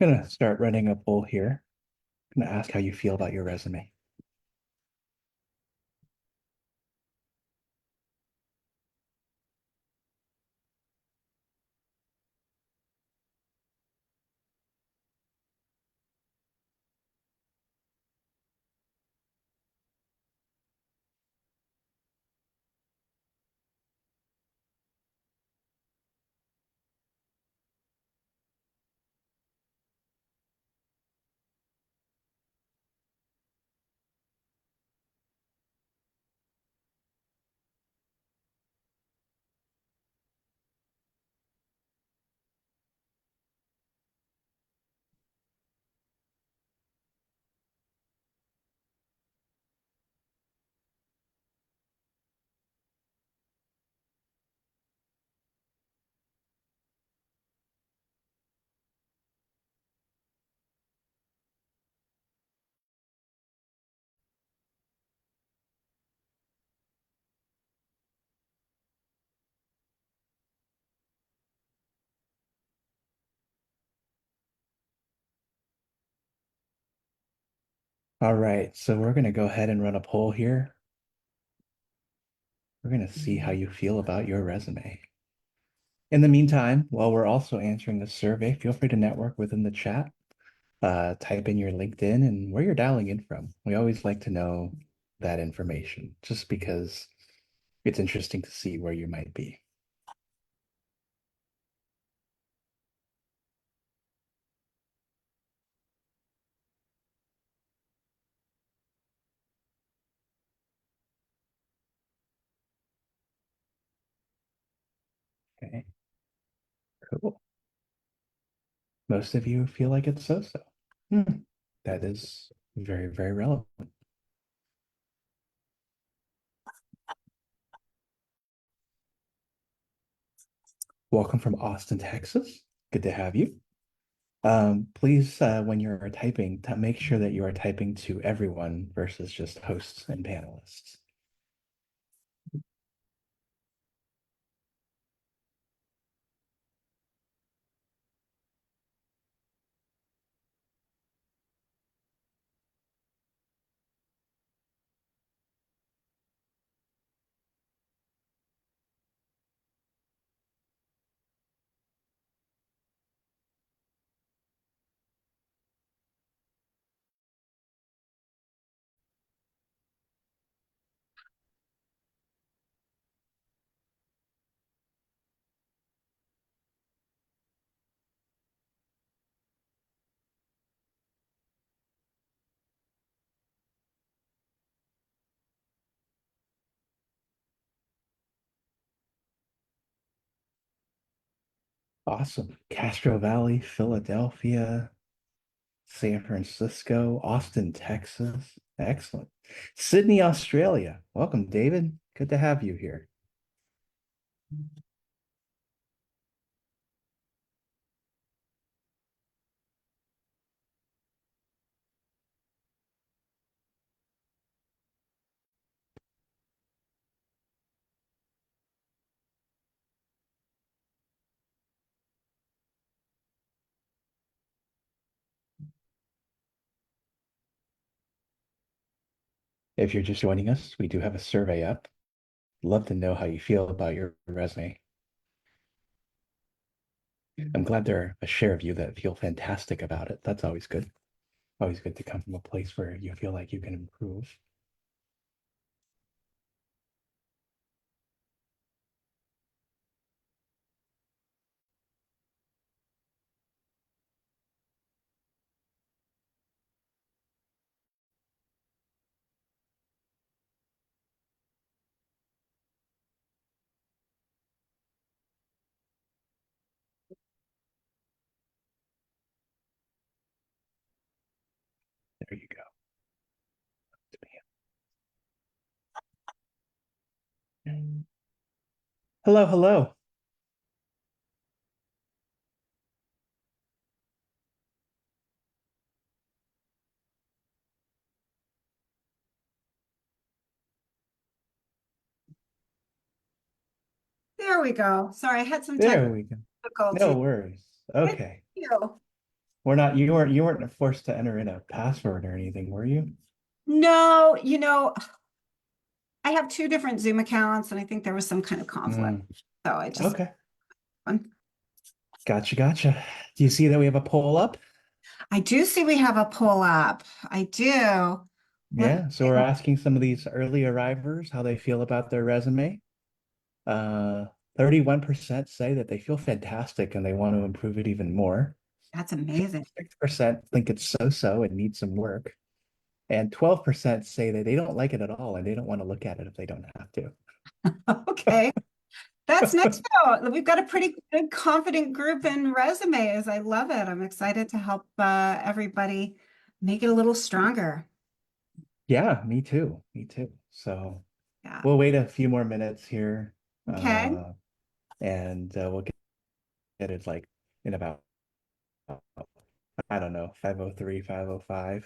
I'm gonna start running a poll here. I'm gonna ask how you feel about your resume. All right, so we're gonna go ahead and run a poll here. We're gonna see how you feel about your resume. In the meantime, while we're also answering the survey, feel free to network within the chat. Type in your LinkedIn and where you're dialing in from. We always like to know that information just because it's interesting to see where you might be. Okay, cool. Most of you feel like it's so-so. Hmm. That is very, very relevant. Welcome from Austin, Texas. Good to have you. Please, when you're typing, make sure that you are typing to everyone versus just hosts and panelists. Awesome. Castro Valley, Philadelphia, San Francisco, Austin, Texas. Excellent. Sydney, Australia. Welcome, David. Good to have you here. If you're just joining us, we do have a survey up. Love to know how you feel about your resume. I'm glad there are a share of you that feel fantastic about it. That's always good. Always good to come from a place where you feel like you can improve. There you go. Hello, hello. There we go. Sorry, I had some There technical we go. No difficulty. worries. Thank Okay. you. We're not, you weren't forced to enter in a password or anything, were you? No, I have two different Zoom accounts, and I think there was some kind of conflict. Mm, So I just, okay. Gotcha, gotcha. Do you see that we have a poll up? I do see we have a pull up. I do. Let me Yeah, so take we're a, asking some of these early arrivers how they feel about their resume. Uh, 31% say that they feel fantastic and they want to improve it even more. that's amazing. 56% think it's so-so and needs some work. And 12% say that they don't like it at all and they don't want to look at it if they don't have to. Okay. That's nice though. We've got a pretty good, confident group in resumes. I love it. I'm excited to help everybody make it a little stronger. Yeah, me too. Me too. So Yeah. we'll wait a few more minutes here, Okay. uh, and we'll get it like in about, I don't know, 5:03, 5:05.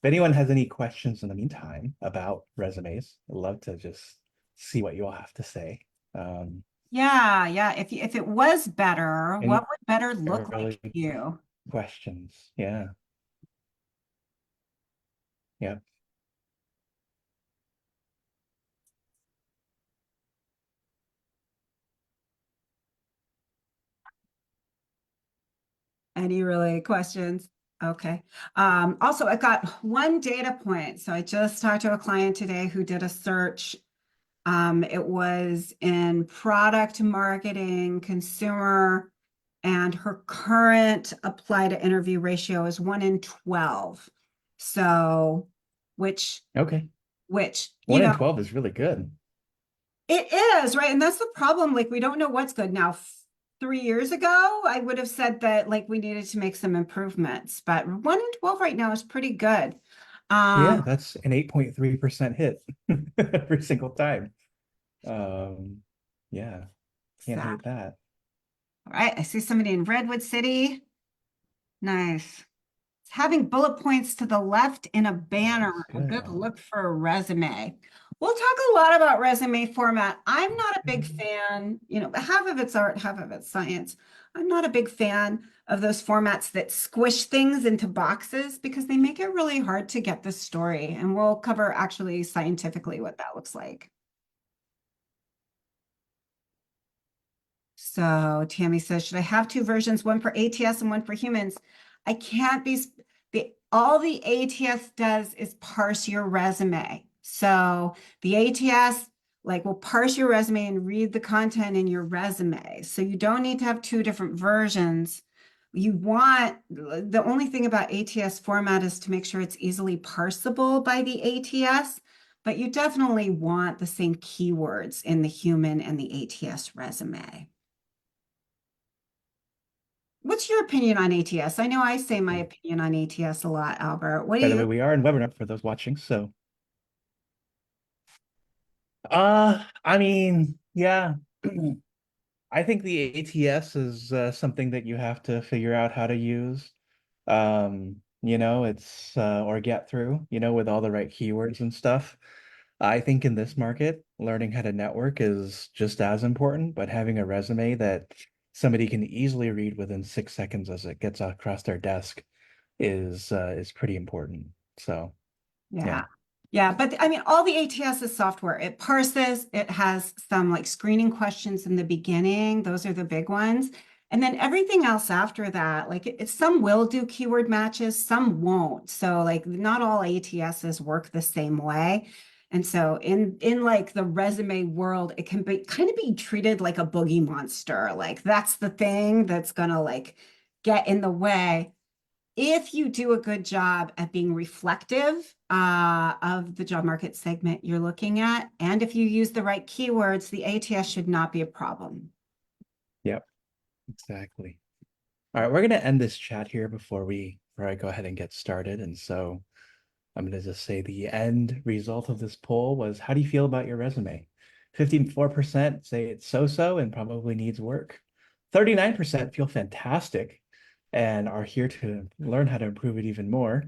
If anyone has any questions in the meantime about resumes, I'd love to just see what you all have to say. Um, Yeah, yeah. If it was better, what any would better look like early to you? questions? Yeah, yeah. Any really questions? Okay. Also, I got one data point. So I just talked to a client today who did a search. It was in product marketing, consumer, and her current apply to interview ratio is 1 in 12. So, which, Okay. which, One in 12 is really good. it is, right? And that's the problem. Like, we don't know what's good now. 3 years ago, I would have said that like we needed to make some improvements, but 1 in 12 right now is pretty good. Yeah, Um, that's an 8.3% hit every single time. Um, yeah, can't so, hate that. all right, I see somebody in Redwood City. Nice. Having bullet points to the left in a Nice, banner, a good. good look for a resume. We'll talk a lot about resume format. I'm not a big Mhm. fan, half of it's art, half of it's science. I'm not a big fan of those formats that squish things into boxes because they make it really hard to get the story. And we'll cover actually scientifically what that looks like. So Tammy says, should I have two versions, one for ATS and one for humans? I can't be the all the ATS does is parse your resume. So the ATS like will parse your resume and read the content in your resume. So you don't need to have two different versions. You want the only thing about ATS format is to make sure it's easily parsable by the ATS, but you definitely want the same keywords in the human and the ATS resume. What's your opinion on ATS? I know I say my opinion on ATS a lot, Albert. What do By the you? way, we are in webinar for those watching. So, I mean, yeah, I think the ATS is something that you have to figure out how to use. It's or get through, with all the right keywords and stuff. I think in this market, learning how to network is just as important, but having a resume that somebody can easily read within 6 seconds as it gets across their desk is pretty important. So, Yeah. yeah. Yeah, but I mean, all the ATS is software. It parses, it has some like screening questions in the beginning. Those are the big ones. And then everything else after that, like some will do keyword matches, some won't. So like not all ATSs work the same way. And so in like the resume world, it can be kind of be treated like a boogie monster. Like that's the thing that's gonna like get in the way if you do a good job at being reflective of the job market segment you're looking at, and if you use the right keywords, the ATS should not be a problem. Yep, exactly. All right, we're gonna end this chat here before I go ahead and get started. And so I'm gonna just say the end result of this poll was how do you feel about your resume? 54% say it's so-so and probably needs work. 39% feel fantastic and are here to learn how to improve it even more.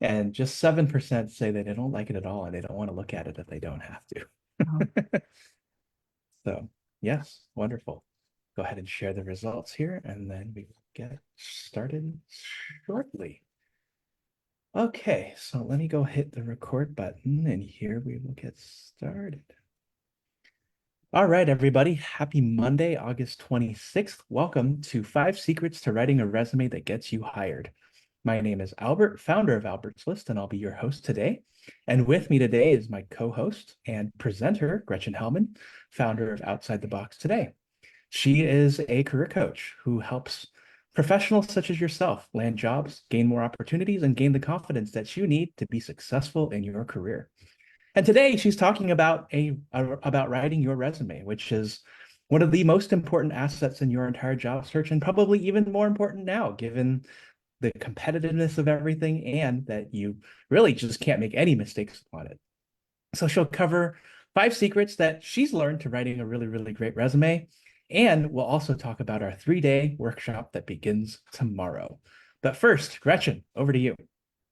And just 7% say that they don't like it at all and they don't want to look at it if they don't have to. Oh, So, yes, wonderful. go ahead and share the results here, and then we will get started shortly. Okay, so let me go hit the record button, and here we will get started. All right, everybody. Happy Monday, August 26th. Welcome to 5 Secrets to Writing a Resume That Gets You Hired. My name is Albert, founder of Albert's List, and I'll be your host today. And with me today is my co-host and presenter, Gretchen Hellman, founder of Outside the Box Today. She is a career coach who helps professionals such as yourself land jobs, gain more opportunities, and gain the confidence that you need to be successful in your career. And today she's talking about about writing your resume, which is one of the most important assets in your entire job search, and probably even more important now, given the competitiveness of everything and that you really just can't make any mistakes on it. So she'll cover 5 secrets that she's learned to writing a really, really great resume. And we'll also talk about our 3-day workshop that begins tomorrow. But first, Gretchen, over to you.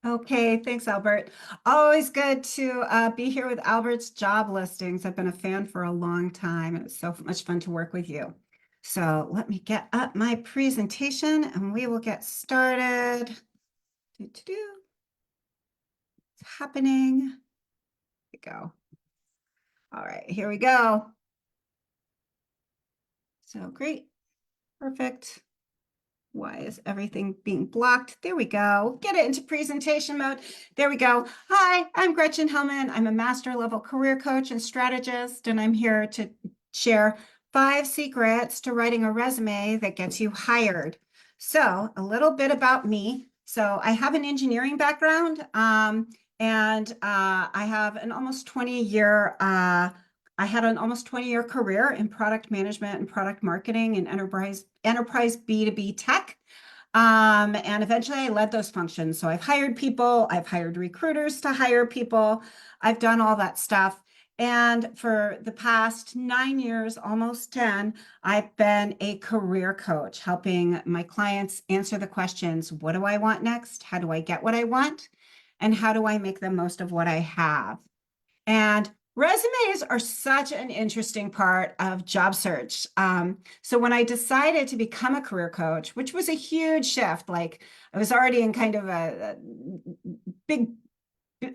Okay, thanks, Albert. Always good to be here with Albert's job listings. I've been a fan for a long time. It was so much fun to work with you. So let me get up my presentation and we will get started. It's happening. Here we go. All right, here we go. So great, perfect. Why is everything being blocked? There we go. Get it into presentation mode. There we go. Hi, I'm Gretchen Hellman. I'm a master level career coach and strategist, and I'm here to share 5 secrets to writing a resume that gets you hired. So a little bit about me. So I have an engineering background, and I have an almost 20-year I had an almost 20-year career in product management and product marketing and enterprise B2B tech. And eventually I led those functions. So I've hired people, I've hired recruiters to hire people, I've done all that stuff. And for the past 9 years, almost 10, I've been a career coach, helping my clients answer the questions, what do I want next? How do I get what I want? And how do I make the most of what I have? And resumes are such an interesting part of job search. So when I decided to become a career coach, which was a huge shift, like I was already in kind of a big,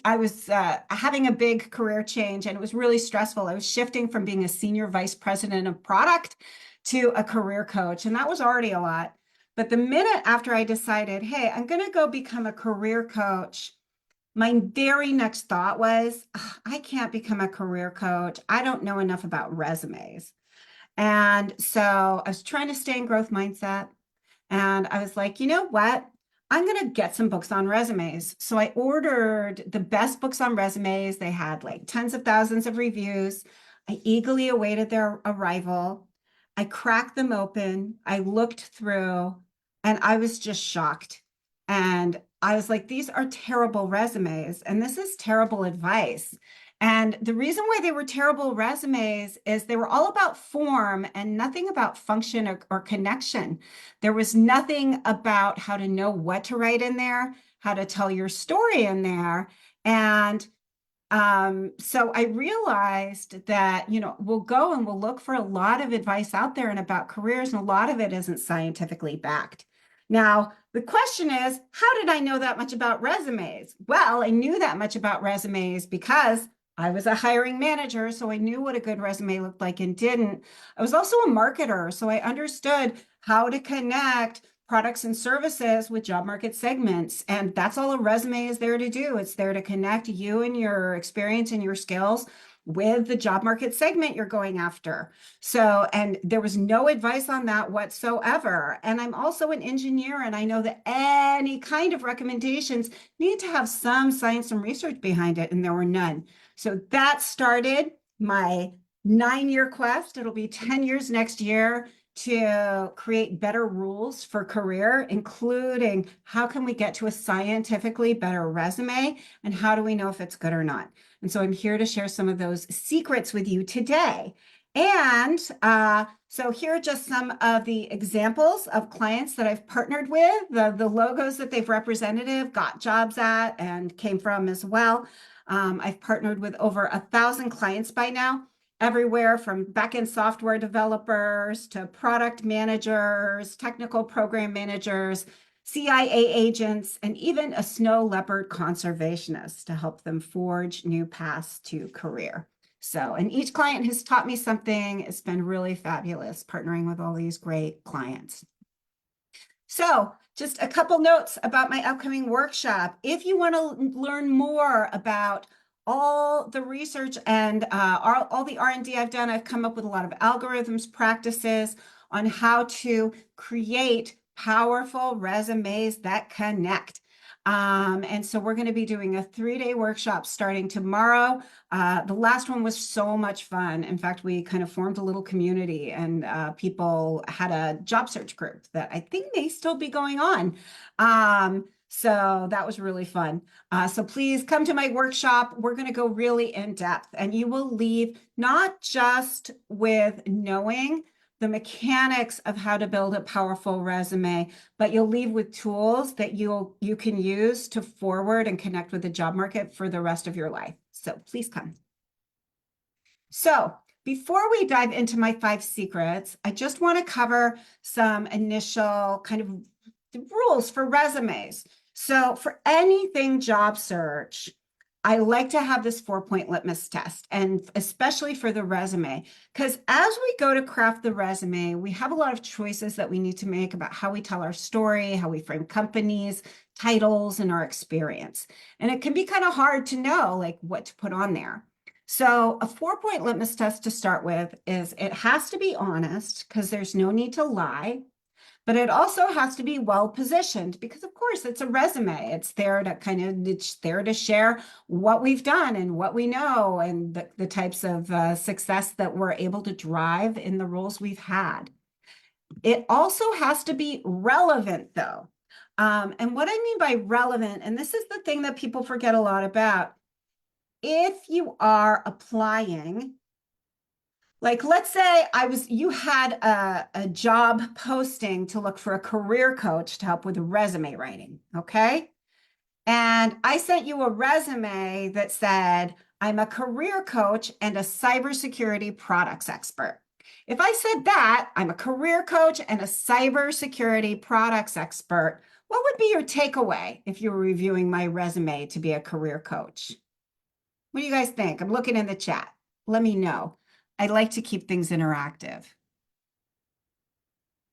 I was having a big career change and it was really stressful. I was shifting from being a senior vice president of product to a career coach, and that was already a lot. But the minute after I decided, hey, I'm going to go become a career coach, my very next thought was, I can't become a career coach. I don't know enough about resumes. And so I was trying to stay in growth mindset. And I was like, you know what? I'm going to get some books on resumes. So I ordered the best books on resumes. They had like tens of thousands of reviews. I eagerly awaited their arrival. I cracked them open. I looked through and I was just shocked. And I was like, these are terrible resumes and this is terrible advice. And the reason why they were terrible resumes is they were all about form and nothing about function or connection. There was nothing about how to know what to write in there, how to tell your story in there. And so I realized that, we'll go and we'll look for a lot of advice out there and about careers, and a lot of it isn't scientifically backed. Now, the question is, how did I know that much about resumes? Well, I knew that much about resumes because I was a hiring manager, so I knew what a good resume looked like and didn't. I was also a marketer, so I understood how to connect products and services with job market segments. And that's all a resume is there to do. It's there to connect you and your experience and your skills with the job market segment you're going after. So, and there was no advice on that whatsoever. And I'm also an engineer, and I know that any kind of recommendations need to have some science and research behind it, and there were none. So that started my 9-year quest. It'll be 10 years next year to create better rules for career, including how can we get to a scientifically better resume and how do we know if it's good or not. And so I'm here to share some of those secrets with you today. And so here are just some of the examples of clients that I've partnered with, the logos that they've represented, got jobs at, and came from as well. I've partnered with over 1,000 clients by now. everywhere from backend software developers to product managers, technical program managers, CIA agents, and even a snow leopard conservationist to help them forge new paths to career. So, and each client has taught me something. It's been really fabulous partnering with all these great clients. So, just a couple notes about my upcoming workshop. If you want to learn more about all the research and all the R&D I've done, I've come up with a lot of algorithms, practices on how to create powerful resumes that connect. And so we're going to be doing a 3-day workshop starting tomorrow. The last one was so much fun. In fact, we kind of formed a little community and people had a job search group that I think may still be going on. So that was really fun. So please come to my workshop. We're going to go really in depth and you will leave not just with knowing the mechanics of how to build a powerful resume, but you'll leave with tools that you can use to forward and connect with the job market for the rest of your life. So please come. So before we dive into my 5 secrets, I just want to cover some initial kind of rules for resumes. So for anything job search, I like to have this 4-point litmus test, and especially for the resume, because as we go to craft the resume, we have a lot of choices that we need to make about how we tell our story, how we frame companies, titles, and our experience. And it can be kind of hard to know like what to put on there. So a 4-point litmus test to start with is it has to be honest because there's no need to lie, but it also has to be well positioned because of course it's a resume. It's there to it's there to share what we've done and what we know and the types of success that we're able to drive in the roles we've had. It also has to be relevant though. And what I mean by relevant, and this is the thing that people forget a lot about, if you are applying, like let's say you had a job posting to look for a career coach to help with resume writing, okay? And I sent you a resume that said, I'm a career coach and a cybersecurity products expert. If I said that, I'm a career coach and a cybersecurity products expert, what would be your takeaway if you were reviewing my resume to be a career coach? What do you guys think? I'm looking in the chat. Let me know. I like to keep things interactive.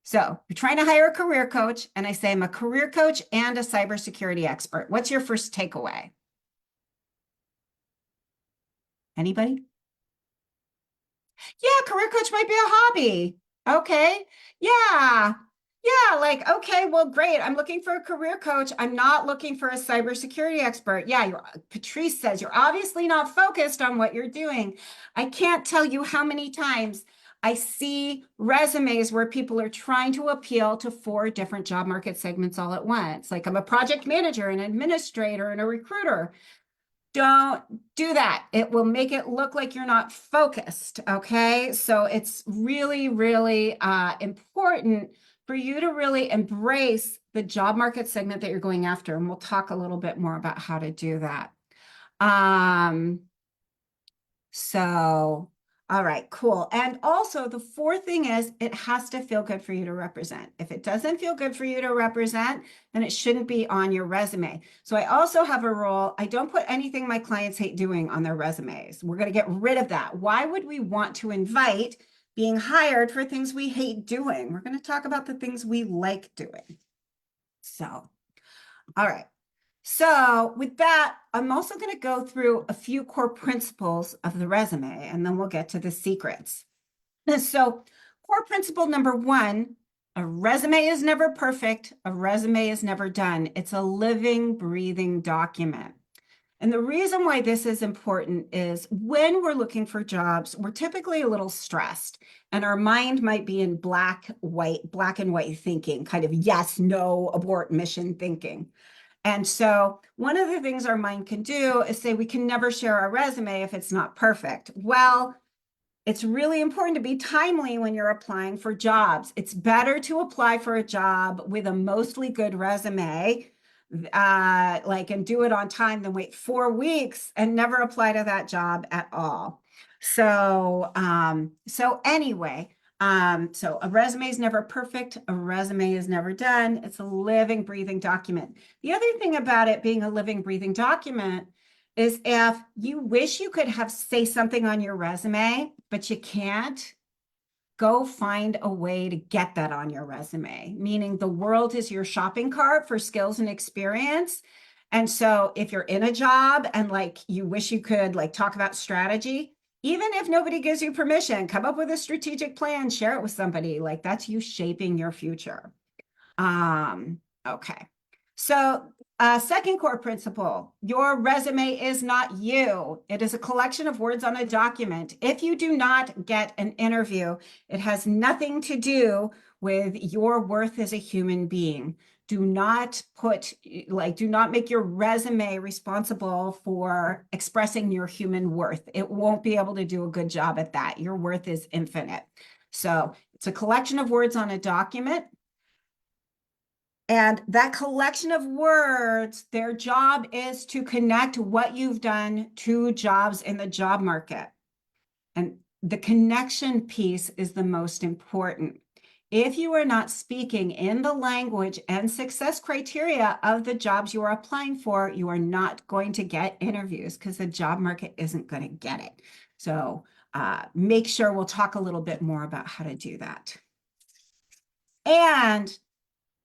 So you're trying to hire a career coach, and I say I'm a career coach and a cybersecurity expert. What's your first takeaway? Anybody? Yeah, career coach might be a hobby. Okay. Yeah. Yeah, like, okay, well, great. I'm looking for a career coach. I'm not looking for a cybersecurity expert. Yeah, Patrice says you're obviously not focused on what you're doing. I can't tell you how many times I see resumes where people are trying to appeal to 4 different job market segments all at once. Like I'm a project manager, an administrator, and a recruiter. Don't do that. It will make it look like you're not focused. Okay. So it's really, really important for you to really embrace the job market segment that you're going after. And we'll talk a little bit more about how to do that. Um, so, all right, cool. And also, the 4th thing is it has to feel good for you to represent. If it doesn't feel good for you to represent, then it shouldn't be on your resume. So, I also have a rule. I don't put anything my clients hate doing on their resumes. We're going to get rid of that. Why would we want to invite being hired for things we hate doing? We're going to talk about the things we like doing. So, all right. So with that, I'm also going to go through a few core principles of the resume, and then we'll get to the secrets. So core principle number 1, a resume is never perfect. A resume is never done. It's a living, breathing document. And the reason why this is important is when we're looking for jobs, we're typically a little stressed and our mind might be in black and white thinking, kind of yes, no, abort mission thinking. And so one of the things our mind can do is say we can never share our resume if it's not perfect. Well, it's really important to be timely when you're applying for jobs. It's better to apply for a job with a mostly good resume, and do it on time than wait 4 weeks and never apply to that job at all. So anyway, so a resume is never perfect. A resume is never done. It's a living, breathing document. The other thing about it being a living, breathing document is if you wish you could have say something on your resume, but you can't, go find a way to get that on your resume, meaning the world is your shopping cart for skills and experience. And so if you're in a job and like you wish you could like talk about strategy, even if nobody gives you permission, come up with a strategic plan, share it with somebody. Like that's you shaping your future. Okay. So, second core principle, your resume is not you. It is a collection of words on a document. If you do not get an interview, it has nothing to do with your worth as a human being. Do not do not make your resume responsible for expressing your human worth. It won't be able to do a good job at that. Your worth is infinite. So, it's a collection of words on a document. And that collection of words, their job is to connect what you've done to jobs in the job market. And the connection piece is the most important. If you are not speaking in the language and success criteria of the jobs you are applying for, you are not going to get interviews because the job market isn't going to get it. So make sure we'll talk a little bit more about how to do that. And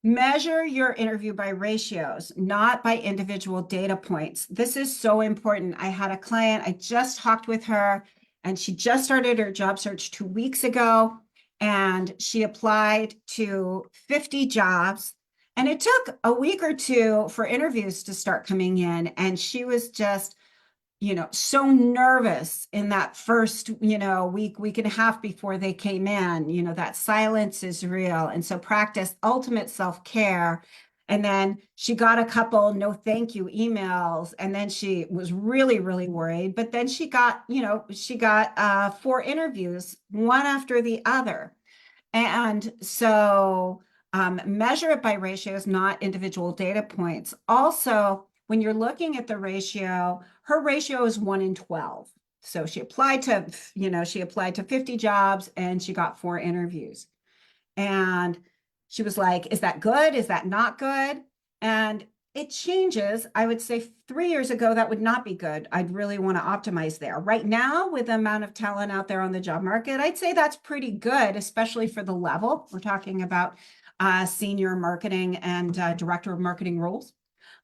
measure your interview by ratios, not by individual data points. This is so important. I had a client, I just talked with her, and she just started her job search 2 weeks ago, and she applied to 50 jobs. And it took a week or two for interviews to start coming in. And she was just so nervous in that first, week and a half before they came in. That silence is real. And so practice ultimate self-care. And then she got a couple no thank you emails. And then she was really, really worried. But then she got 4 interviews, one after the other. And so measure it by ratios, not individual data points. Also, when you're looking at the ratio, her ratio is 1 in 12. So she applied to 50 jobs and she got 4 interviews. And she was like, is that good? Is that not good? And it changes. I would say 3 years ago, that would not be good. I'd really want to optimize there. Right now, with the amount of talent out there on the job market, I'd say that's pretty good, especially for the level. We're talking about senior marketing and director of marketing roles.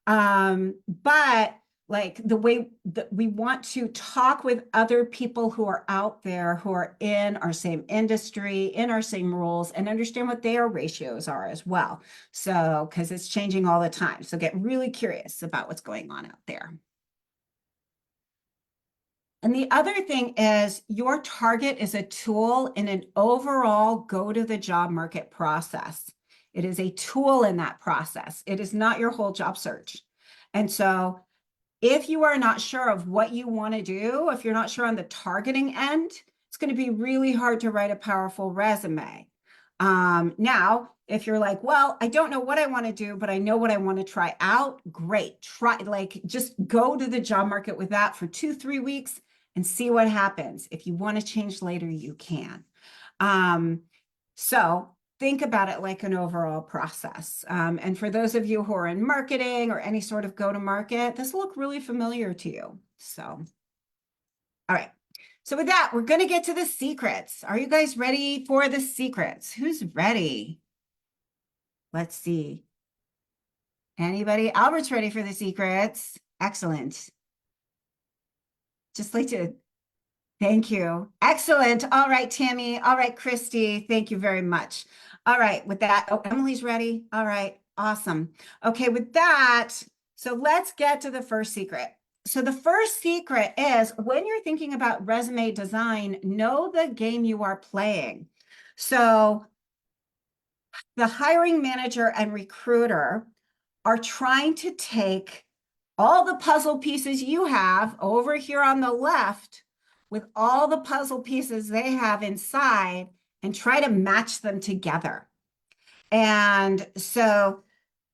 But like the way that we want to talk with other people who are out there, who are in our same industry, in our same roles, and understand what their ratios are as well. So, because it's changing all the time. So get really curious about what's going on out there. And the other thing is your target is a tool in an overall go to the job market process. It is a tool in that process. It is not your whole job search. And so if you are not sure of what you want to do, if you're not sure on the targeting end, it's going to be really hard to write a powerful resume. Now, if you're like, well, I don't know what I want to do, but I know what I want to try out, great. Just go to the job market with that for 2, 3 weeks and see what happens. If you want to change later, you can. So think about it like an overall process. And for those of you who are in marketing or any sort of go-to-market, this will look really familiar to you. So, all right. So with that, we're going to get to the secrets. Are you guys ready for the secrets? Who's ready? Let's see. Anybody? Albert's ready for the secrets. Excellent. Just like to Thank you. Excellent. All right, Tammy. All right, Christy. Thank you very much. All right, with that, oh, Emily's ready. All right, awesome. Okay, with that, so let's get to the first secret. So the first secret is when you're thinking about resume design, know the game you are playing. So the hiring manager and recruiter are trying to take all the puzzle pieces you have over here on the left with all the puzzle pieces they have inside and try to match them together. And so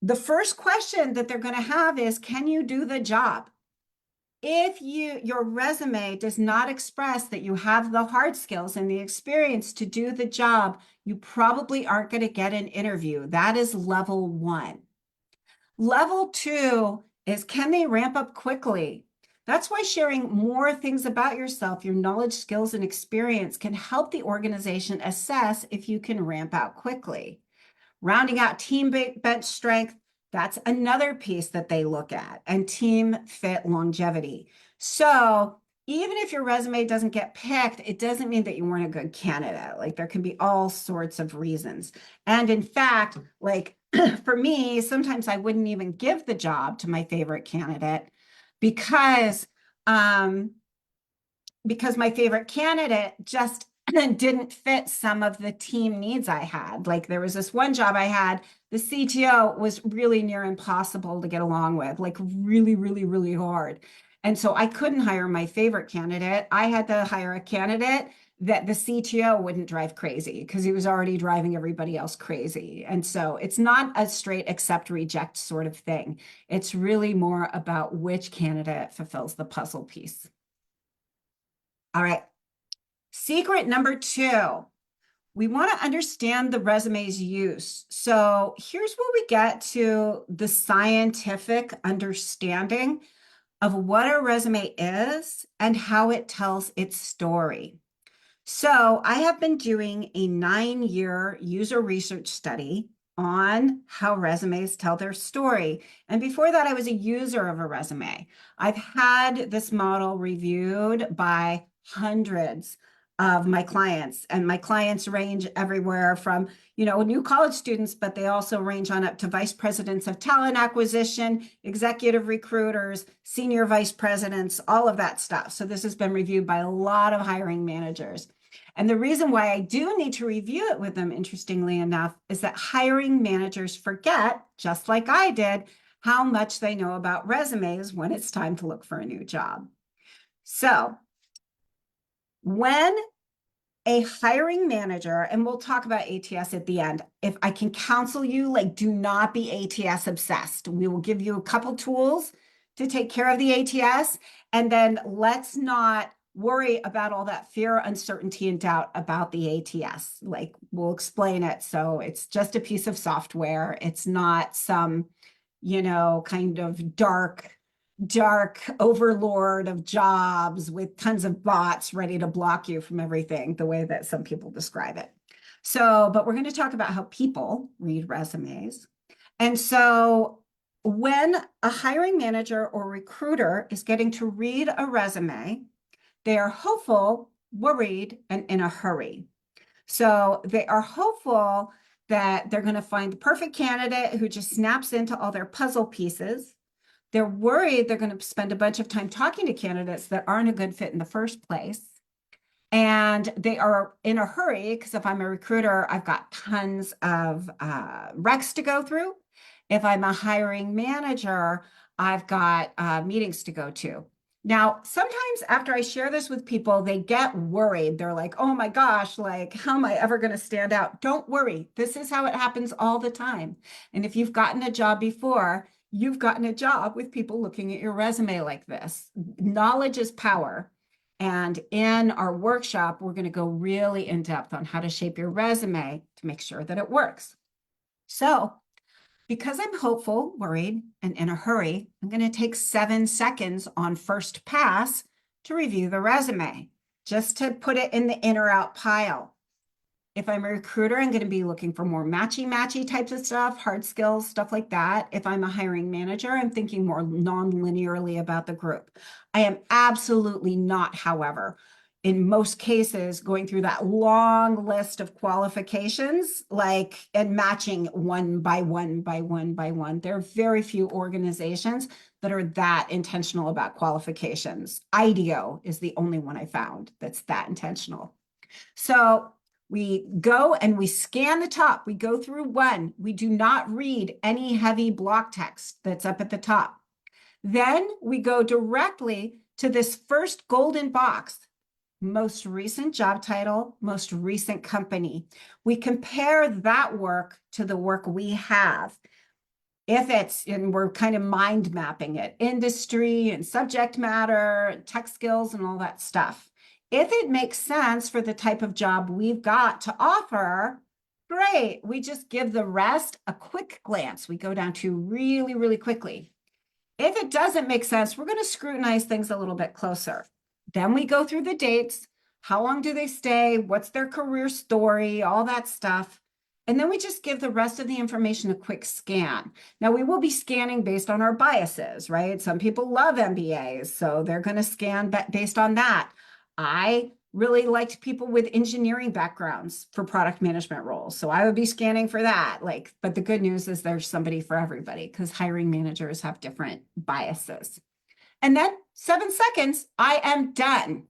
the first question that they're going to have is, can you do the job? if your resume does not express that you have the hard skills and the experience to do the job, you probably aren't going to get an interview. That is level one. Level two is, can they ramp up quickly? That's why sharing more things about yourself, your knowledge, skills, and experience can help the organization assess if you can ramp out quickly. Rounding out team bench strength, that's another piece that they look at, and team fit longevity. So even if your resume doesn't get picked, it doesn't mean that you weren't a good candidate. Like there can be all sorts of reasons. And in fact, like for me, sometimes I wouldn't even give the job to my favorite candidate because um, because my favorite candidate just didn't fit some of the team needs I had. Like there was this one job I had, the CTO was really near impossible to get along with, like really, really, really hard. And so I couldn't hire my favorite candidate. I had to hire a candidate that the CTO wouldn't drive crazy because he was already driving everybody else crazy. And so it's not a straight accept reject sort of thing. It's really more about which candidate fulfills the puzzle piece. All right. Secret number two, we want to understand the resume's use. So here's where we get to the scientific understanding of what a resume is and how it tells its story. So I have been doing a 9-year user research study on how resumes tell their story. And before that, I was a user of a resume. I've had this model reviewed by hundreds of my clients, and my clients range everywhere from, new college students, but they also range on up to vice presidents of talent acquisition, executive recruiters, senior vice presidents, all of that stuff. So this has been reviewed by a lot of hiring managers. And the reason why I do need to review it with them, interestingly enough, is that hiring managers forget, just like I did, how much they know about resumes when it's time to look for a new job. So when a hiring manager, and we'll talk about ATS at the end. If I can counsel you, like, do not be ATS obsessed. We will give you a couple tools to take care of the ATS, and then let's not worry about all that fear, uncertainty, and doubt about the ATS. Like, we'll explain it. So it's just a piece of software. It's not some, kind of dark overlord of jobs with tons of bots ready to block you from everything, the way that some people describe it. So, but we're going to talk about how people read resumes. And so, when a hiring manager or recruiter is getting to read a resume, they are hopeful, worried, and in a hurry. So, they are hopeful that they're going to find the perfect candidate who just snaps into all their puzzle pieces. They're worried they're going to spend a bunch of time talking to candidates that aren't a good fit in the first place. And they are in a hurry because if I'm a recruiter, I've got tons of recs to go through. If I'm a hiring manager, I've got meetings to go to. Now, sometimes after I share this with people, they get worried. They're like, oh my gosh, like, how am I ever going to stand out? Don't worry. This is how it happens all the time. And if you've gotten a job before, you've gotten a job with people looking at your resume like this. Knowledge is power. And in our workshop, we're going to go really in depth on how to shape your resume to make sure that it works. So, because I'm hopeful, worried, and in a hurry, I'm going to take 7 seconds on first pass to review the resume, just to put it in the in or out pile. If I'm a recruiter, I'm going to be looking for more matchy types of stuff, hard skills, stuff like that. If I'm a hiring manager, I'm thinking more non-linearly about the group. I am absolutely not, however, in most cases, going through that long list of qualifications, like and matching one by one by one by one. There are very few organizations that are that intentional about qualifications. IDEO is the only one I found that's that intentional. So we go and we scan the top. We go through one. We do not read any heavy block text that's up at the top. Then we go directly to this first golden box, most recent job title, most recent company. We compare that work to the work we have. If it's, and we're kind of mind mapping it, industry and subject matter, tech skills, and all that stuff. If it makes sense for the type of job we've got to offer, great. We just give the rest a quick glance. We go down to really, really quickly. If it doesn't make sense, we're going to scrutinize things a little bit closer. Then we go through the dates. How long do they stay? What's their career story? All that stuff. And then we just give the rest of the information a quick scan. Now, we will be scanning based on our biases, right? Some people love MBAs, so they're going to scan based on that. I really liked people with engineering backgrounds for product management roles. So I would be scanning for that. Like, but the good news is there's somebody for everybody because hiring managers have different biases. And then 7 seconds, I am done.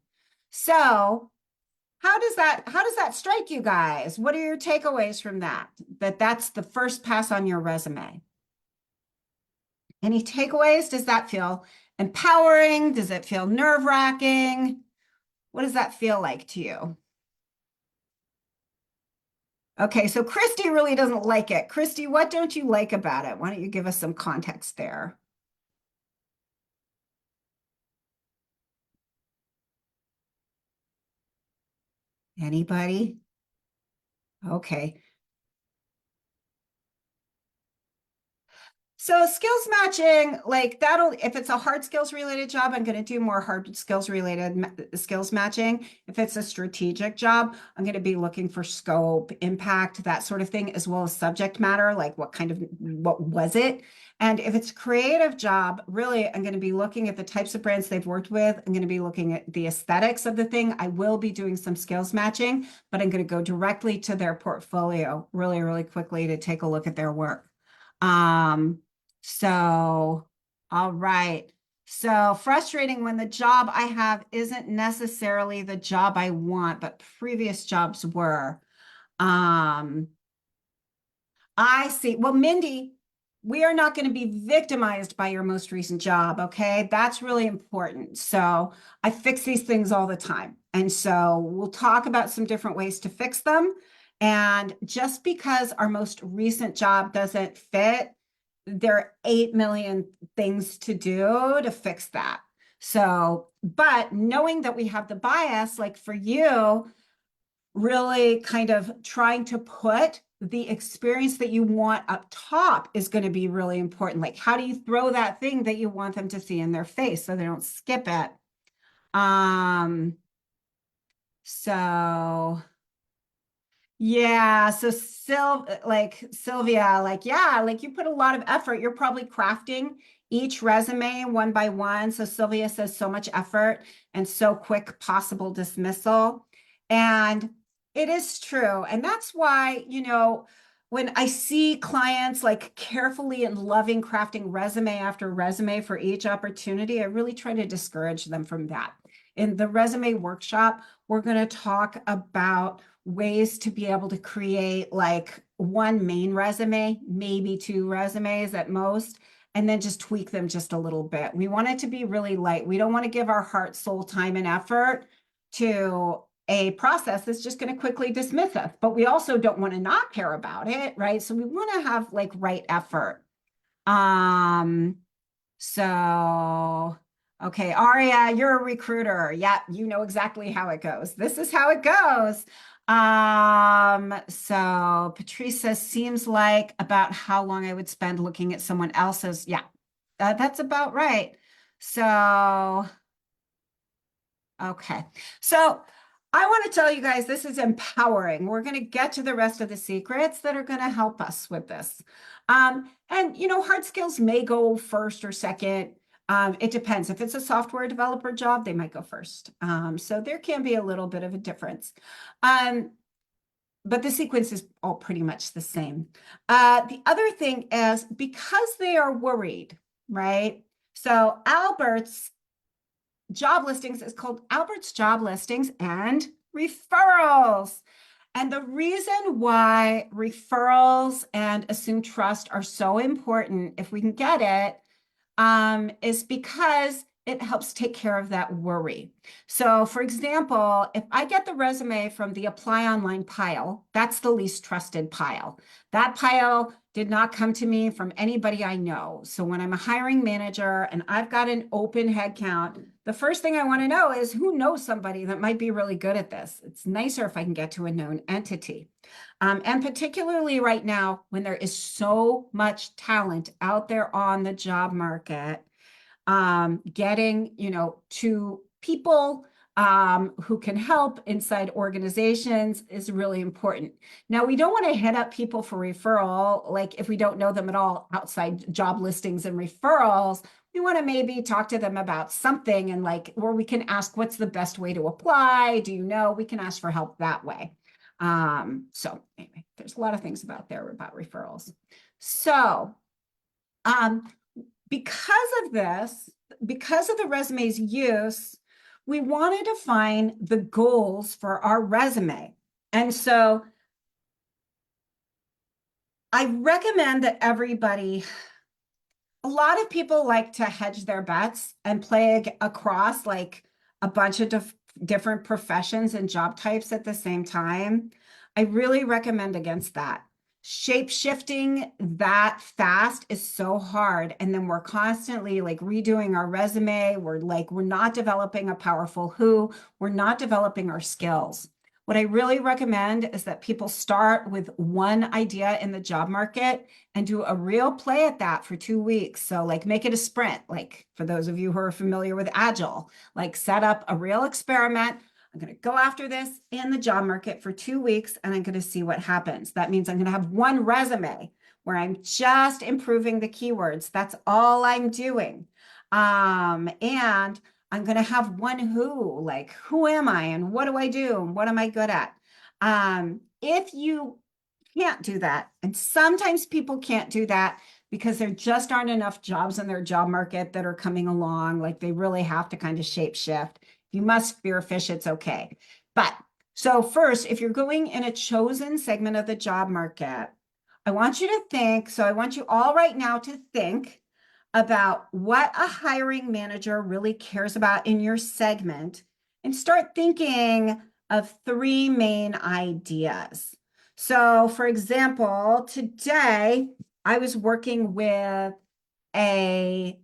So how does that strike you guys? What are your takeaways from that? That's the first pass on your resume. Any takeaways? Does that feel empowering? Does it feel nerve-wracking? What does that feel like to you? Okay, so Christy really doesn't like it. Christy, what don't you like about it? Why don't you give us some context there? Anybody? Okay. So skills matching, like that'll, if it's a hard skills related job, I'm going to do more hard skills related skills matching. If it's a strategic job, I'm going to be looking for scope, impact, that sort of thing, as well as subject matter, like what was it? And if it's a creative job, really, I'm going to be looking at the types of brands they've worked with. I'm going to be looking at the aesthetics of the thing. I will be doing some skills matching, but I'm going to go directly to their portfolio really, really quickly to take a look at their work. Um, so, all right. So frustrating when the job I have isn't necessarily the job I want, but previous jobs were. Um, I see. Well, Mindy, we are not going to be victimized by your most recent job. Okay. That's really important. So I fix these things all the time. And so we'll talk about some different ways to fix them. And just because our most recent job doesn't fit, there are 8 million things to do to fix that. So, but knowing that we have the bias, like for you, really kind of trying to put the experience that you want up top is going to be really important. Like, how do you throw that thing that you want them to see in their face so they don't skip it? Um, so yeah, so Sylvia, like, yeah, like you put a lot of effort. You're probably crafting each resume one by one. So Sylvia says so much effort and so quick possible dismissal. And it is true. And that's why, when I see clients like carefully and loving crafting resume after resume for each opportunity, I really try to discourage them from that. In the resume workshop, we're going to talk about ways to be able to create like one main resume, maybe two resumes at most, and then just tweak them just a little bit. We want it to be really light. We don't want to give our heart, soul, time, and effort to a process that's just going to quickly dismiss us. But we also don't want to not care about it, right? So we want to have like right effort. Um, so, okay, Aria, you're a recruiter. Yeah, you know exactly how it goes. This is how it goes. So Patrice says, seems like about how long I would spend looking at someone else's. Yeah, that's about right. So, okay. So I want to tell you guys this is empowering. We're going to get to the rest of the secrets that are going to help us with this. And hard skills may go first or second. It depends. If it's a software developer job, they might go first. So there can be a little bit of a difference. But the sequence is all pretty much the same. The other thing is because they are worried, right? So Albert's job listings is called Albert's Job Listings and Referrals. And the reason why referrals and assumed trust are so important, if we can get it, is because it helps take care of that worry. So, for example, if I get the resume from the apply online pile, that's the least trusted pile. That pile did not come to me from anybody I know. So, when I'm a hiring manager and I've got an open headcount, the first thing I want to know is who knows somebody that might be really good at this. It's nicer if I can get to a known entity. And particularly right now, when there is so much talent out there on the job market, getting, to people who can help inside organizations is really important. Now, we don't want to hit up people for referral, like if we don't know them at all outside job listings and referrals. We want to maybe talk to them about something and like, where we can ask, what's the best way to apply? Do you know? We can ask for help that way. So anyway, there's a lot of things about there about referrals. So, um, because of this, because of the resume's use, we want to define the goals for our resume. And so I recommend that everybody, a lot of people like to hedge their bets and play across like a bunch of different professions and job types at the same time. I really recommend against that. Shape shifting that fast is so hard. And then we're constantly like redoing our resume. We're not developing a powerful who, we're not developing our skills. What I really recommend is that people start with one idea in the job market and do a real play at that for 2 weeks. So, like, make it a sprint. Like, for those of you who are familiar with Agile, like, set up a real experiment. I'm going to go after this in the job market for 2 weeks and I'm going to see what happens. That means I'm going to have one resume where I'm just improving the keywords. That's all I'm doing. And I'm going to have one who, like, who am I and what do I do and what am I good at? If you can't do that, and sometimes people can't do that because there just aren't enough jobs in their job market that are coming along, like they really have to kind of shape shift. You must spearfish, it's okay. But so first, if you're going in a chosen segment of the job market, I want you to think, so I want you all right now to think about what a hiring manager really cares about in your segment and start thinking of three main ideas. So, for example, today I was working with a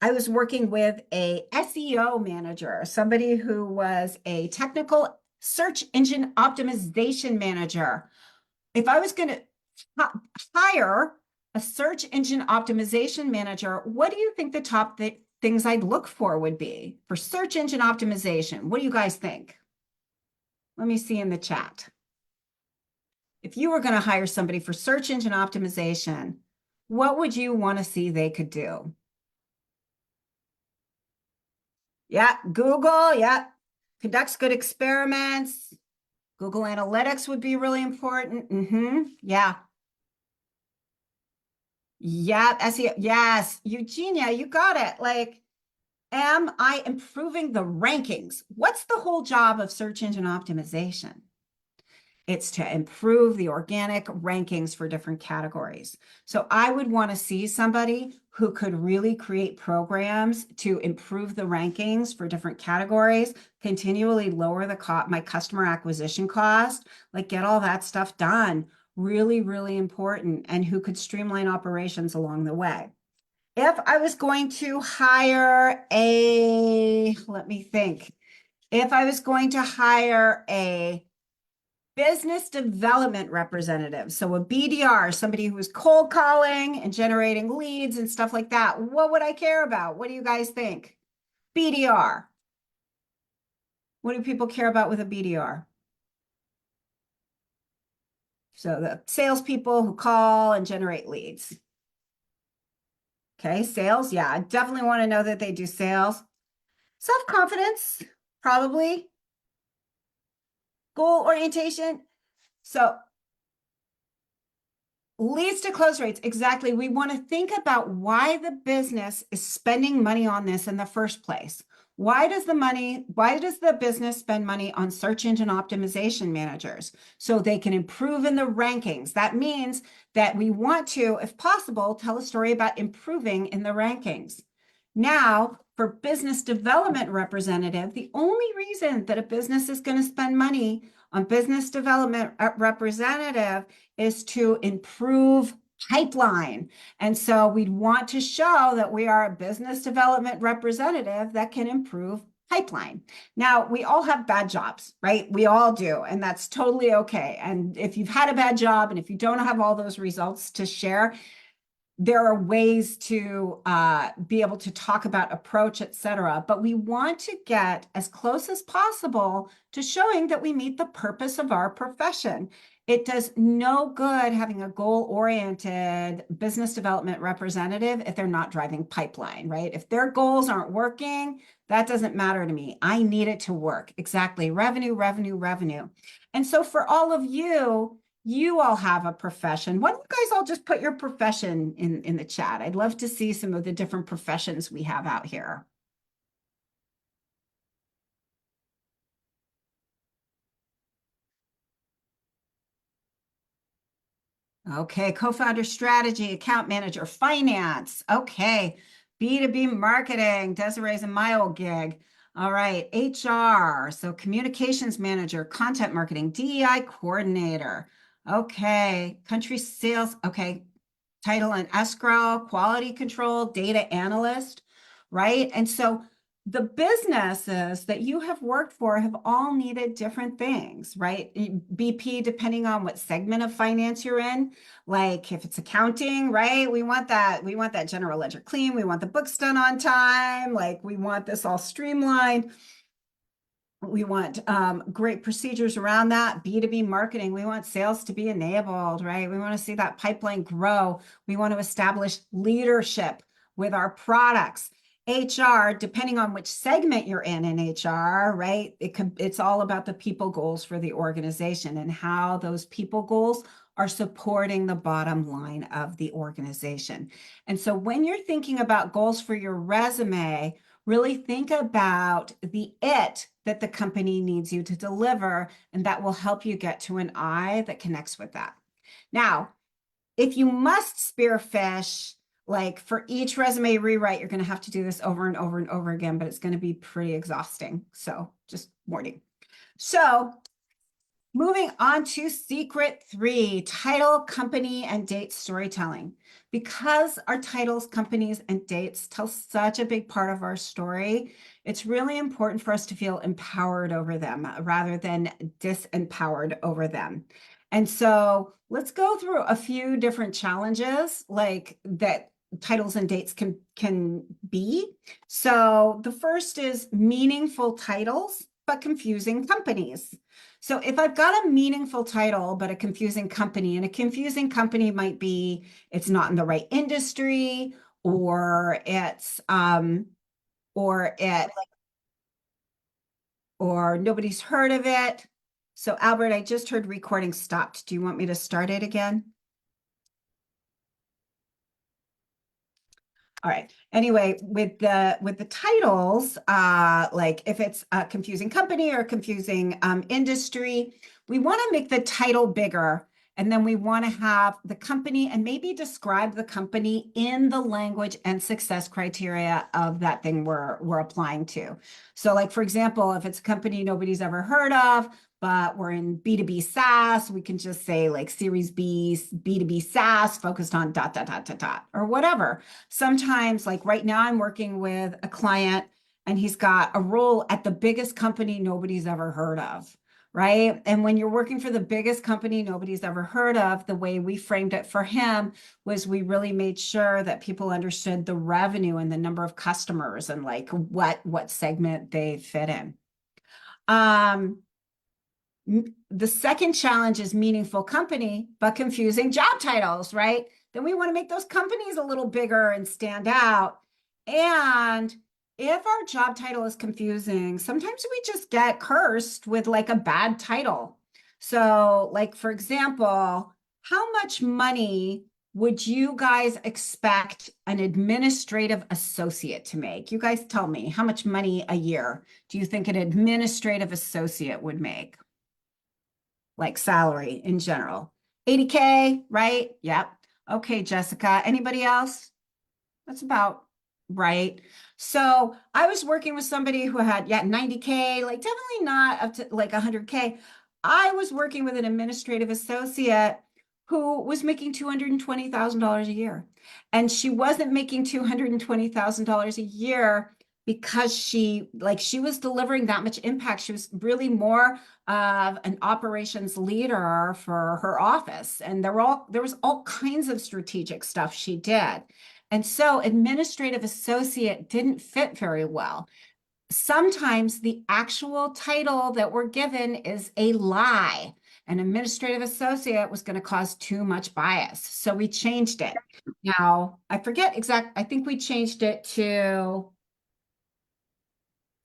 I was working with a SEO manager, somebody who was a technical search engine optimization manager. If I was going to hire a search engine optimization manager, what do you think the top things I'd look for would be for search engine optimization? What do you guys think? Let me see in the chat. If you were going to hire somebody for search engine optimization, what would you want to see they could do? Yeah, Google, yeah, conducts good experiments. Google Analytics would be really important. Yeah. Yeah, SEO. Yes, Eugenia, you got it. Like, am I improving the rankings? What's the whole job of search engine optimization? It's to improve the organic rankings for different categories. So I would want to see somebody who could really create programs to improve the rankings for different categories, continually lower my customer acquisition cost, like get all that stuff done. Really, really important. And who could streamline operations along the way. If I was going to hire let me think, if I was going to hire a business development representative, so a BDR, somebody who is cold calling and generating leads and stuff like that, what would I care about? What do you guys think? BDR. What do people care about with a BDR? So the salespeople who call and generate leads. Okay, sales. Yeah, I definitely want to know that they do sales. Self-confidence, probably. Goal orientation. So leads to close rates. Exactly. We want to think about why the business is spending money on this in the first place. Why does the business spend money on search engine optimization managers? So they can improve in the rankings. That means that we want to, if possible, tell a story about improving in the rankings. Now, for business development representative, the only reason that a business is going to spend money on business development representative is to improve pipeline. And so we'd want to show that we are a business development representative that can improve pipeline. Now, we all have bad jobs, right? We all do, and that's totally okay. And if you've had a bad job and if you don't have all those results to share, there are ways to be able to talk about approach, et cetera. But we want to get as close as possible to showing that we meet the purpose of our profession. It does no good having a goal-oriented business development representative if they're not driving pipeline, right? If their goals aren't working, that doesn't matter to me. I need it to work. Exactly. Revenue, revenue, revenue. And so for all of you, you all have a profession. Why don't you guys all just put your profession in the chat? I'd love to see some of the different professions we have out here. Okay, co-founder strategy, account manager, finance. Okay, B2B marketing. Desiree's in my old gig. All right, HR. So communications manager, content marketing, DEI coordinator. Okay, country sales. Okay, title and escrow, quality control, data analyst, right? And so the businesses that you have worked for have all needed different things, right? BP, depending on what segment of finance you're in, like if it's accounting, right? We want that general ledger clean. We want the books done on time. Like we want this all streamlined. We want great procedures around that. B2B marketing, we want sales to be enabled, right? We want to see that pipeline grow. We want to establish leadership with our products. HR, depending on which segment you're in HR, right? It's all about the people goals for the organization and how those people goals are supporting the bottom line of the organization. And so when you're thinking about goals for your resume, really think about the it that the company needs you to deliver, and that will help you get to an I that connects with that. Now, if you must spearfish, like for each resume rewrite, you're going to have to do this over and over and over again, but it's going to be pretty exhausting. So just warning. So moving on to secret three, title, company, and date storytelling. Because our titles, companies, and dates tell such a big part of our story, it's really important for us to feel empowered over them rather than disempowered over them. And so let's go through a few different challenges like that titles and dates can be. So the first is meaningful titles, but confusing companies. So if I've got a meaningful title, but a confusing company, and a confusing company might be it's not in the right industry, or it's or it or nobody's heard of it. So Albert, I just heard recording stopped. Do you want me to start it again? All right. Anyway, with the titles, like if it's a confusing company or a confusing industry, we want to make the title bigger, and then we want to have the company and maybe describe the company in the language and success criteria of that thing we're applying to. So, like for example, if it's a company nobody's ever heard of, but we're in B2B SaaS, we can just say like Series B, B2B SaaS focused on dot, dot, dot, dot, dot, or whatever. Sometimes, like right now, I'm working with a client and he's got a role at the biggest company nobody's ever heard of, right? And when you're working for the biggest company nobody's ever heard of, the way we framed it for him was we really made sure that people understood the revenue and the number of customers and like what segment they fit in. Um, the second challenge is meaningful company, but confusing job titles, right? Then we want to make those companies a little bigger and stand out. And if our job title is confusing, sometimes we just get cursed with like a bad title. So, like, for example, how much money would you guys expect an administrative associate to make? You guys tell me, how much money a year do you think an administrative associate would make? Like salary in general. 80K, right? Yep. Okay, Jessica. Anybody else? That's about right? So I was working with somebody who had, yeah, 90K, like definitely not up to like 100K. I was working with an administrative associate who was making $220,000 a year. And she wasn't making $220,000 a year because she was delivering that much impact. She was really more of an operations leader for her office. And there was all kinds of strategic stuff she did. And so administrative associate didn't fit very well. Sometimes the actual title that we're given is a lie. An administrative associate was going to cause too much bias. So we changed it. Now, I forget exact, I think we changed it to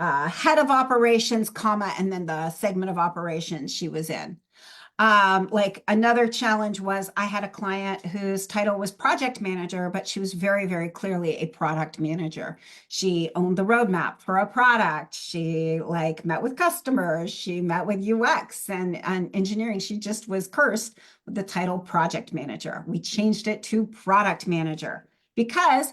head of operations, comma, and then the segment of operations she was in. Like another challenge was I had a client whose title was project manager, but she was very, very clearly a product manager. She owned the roadmap for a product. She like met with customers. She met with UX and engineering. She just was cursed with the title project manager. We changed it to product manager because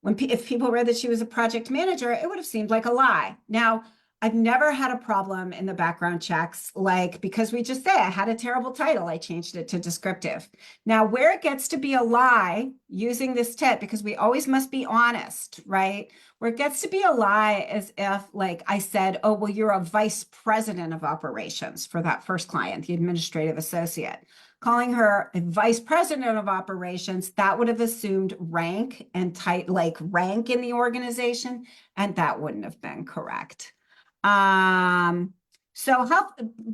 if people read that she was a project manager, it would have seemed like a lie. Now, I've never had a problem in the background checks, like because we just say I had a terrible title, I changed it to descriptive. Now, where it gets to be a lie using this tip, because we always must be honest, right? Where it gets to be a lie is if, like I said, oh, well, you're a vice president of operations for that first client, the administrative associate. Calling her a vice president of operations, that would have assumed rank and like rank in the organization, and that wouldn't have been correct. Um, so how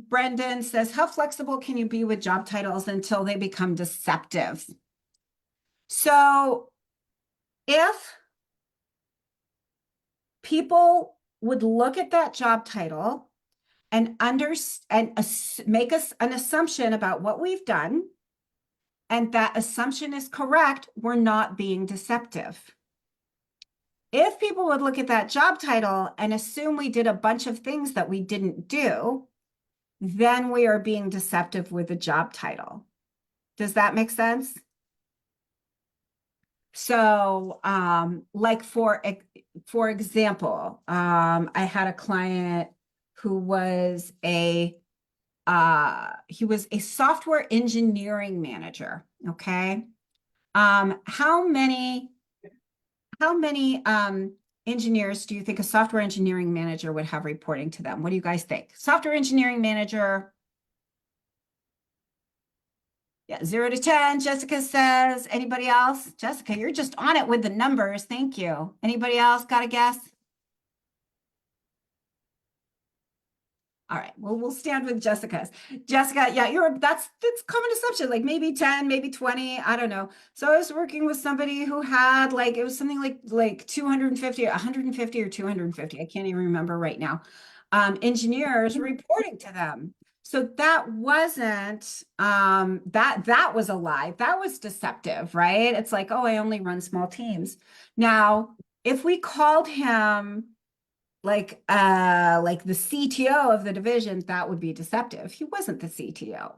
Brendan says, how flexible can you be with job titles until they become deceptive? So if people would look at that job title and make us an assumption about what we've done, and that assumption is correct, we're not being deceptive. If people would look at that job title and assume we did a bunch of things that we didn't do, then we are being deceptive with the job title. Does that make sense? So, like for example, I had a client who was he was a software engineering manager. Okay. Um, how many how many engineers do you think a software engineering manager would have reporting to them? What do you guys think? Software engineering manager. Yeah, 0 to 10. Jessica says. Anybody else? Jessica, you're just on it with the numbers. Thank you. Anybody else got a guess? All right. Well, we'll stand with Jessica's. Jessica, yeah, that's common assumption, like maybe 10, maybe 20. I don't know. So I was working with somebody who had like it was something like 250, 150 or 250. I can't even remember right now. Engineers reporting to them. So that wasn't that was a lie. That was deceptive, right? It's like, oh, I only run small teams. Now, if we called him like the CTO of the division, that would be deceptive. He wasn't the CTO.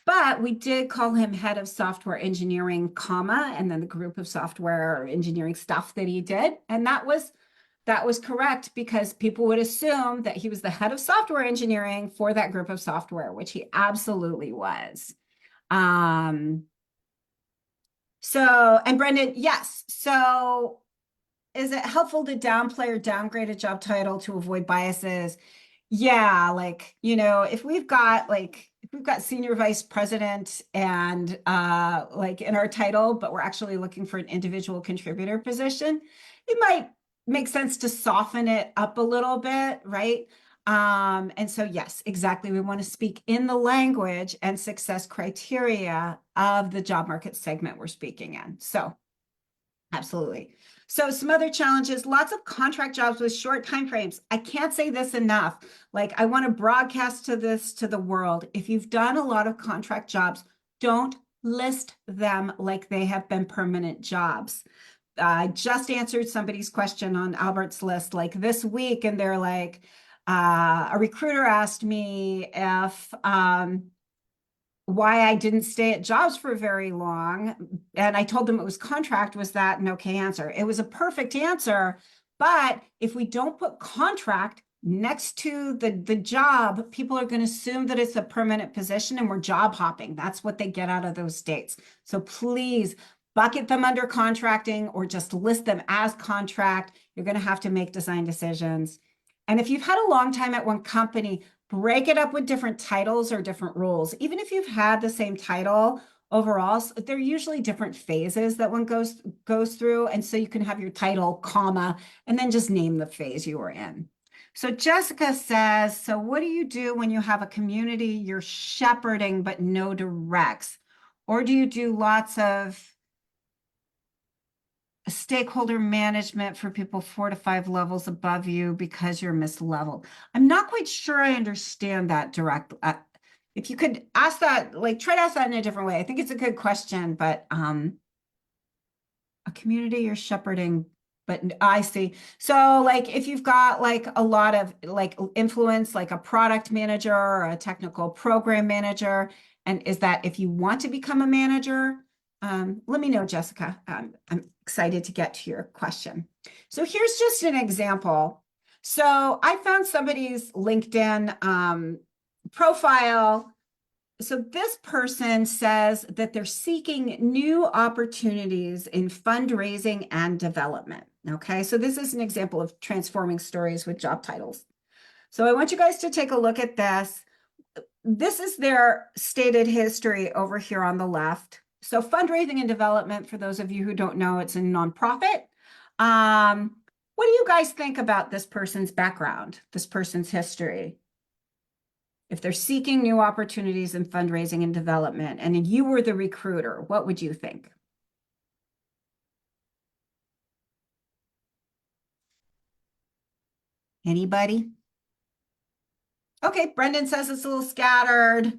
But we did call him head of software engineering, comma, and then the group of software engineering stuff that he did. And that was correct because people would assume that he was the head of software engineering for that group of software, which he absolutely was. Um, and Brendan, yes. So is it helpful to downplay or downgrade a job title to avoid biases? Yeah, like, if we've got senior vice president and like in our title, but we're actually looking for an individual contributor position, it might make sense to soften it up a little bit, right? And so yes, exactly. We want to speak in the language and success criteria of the job market segment we're speaking in. So absolutely. So some other challenges, lots of contract jobs with short timeframes. I can't say this enough. Like I want to broadcast to the world. If you've done a lot of contract jobs, don't list them like they have been permanent jobs. I just answered somebody's question on Albert's list like this week, and they're like, a recruiter asked me if why I didn't stay at jobs for very long. And I told them it was contract. Was that an okay answer? It was a perfect answer. But if we don't put contract next to the job, people are going to assume that it's a permanent position and we're job hopping. That's what they get out of those states. So please bucket them under contracting or just list them as contract. You're going to have to make design decisions. And if you've had a long time at one company, break it up with different titles or different roles. Even if you've had the same title overall, they're usually different phases that one goes through. And so you can have your title, comma, and then just name the phase you were in. So Jessica says, so what do you do when you have a community you're shepherding but no directs? Or do you do lots of stakeholder management for people 4 to 5 levels above you because you're misleveled? I'm not quite sure I understand that direct. If you could ask that, like try to ask that in a different way. I think it's a good question, but a community you're shepherding, but I see. So like if you've got like a lot of like influence, like a product manager or a technical program manager, and is that if you want to become a manager, let me know, Jessica. I'm excited to get to your question. So here's just an example. So I found somebody's LinkedIn profile. So this person says that they're seeking new opportunities in fundraising and development. Okay, so this is an example of transforming stories with job titles. So I want you guys to take a look at this. This is their stated history over here on the left. So fundraising and development, for those of you who don't know, it's a nonprofit. What do you guys think about this person's background, this person's history? If they're seeking new opportunities in fundraising and development, and you were the recruiter, what would you think? Anybody? Okay, Brendan says it's a little scattered.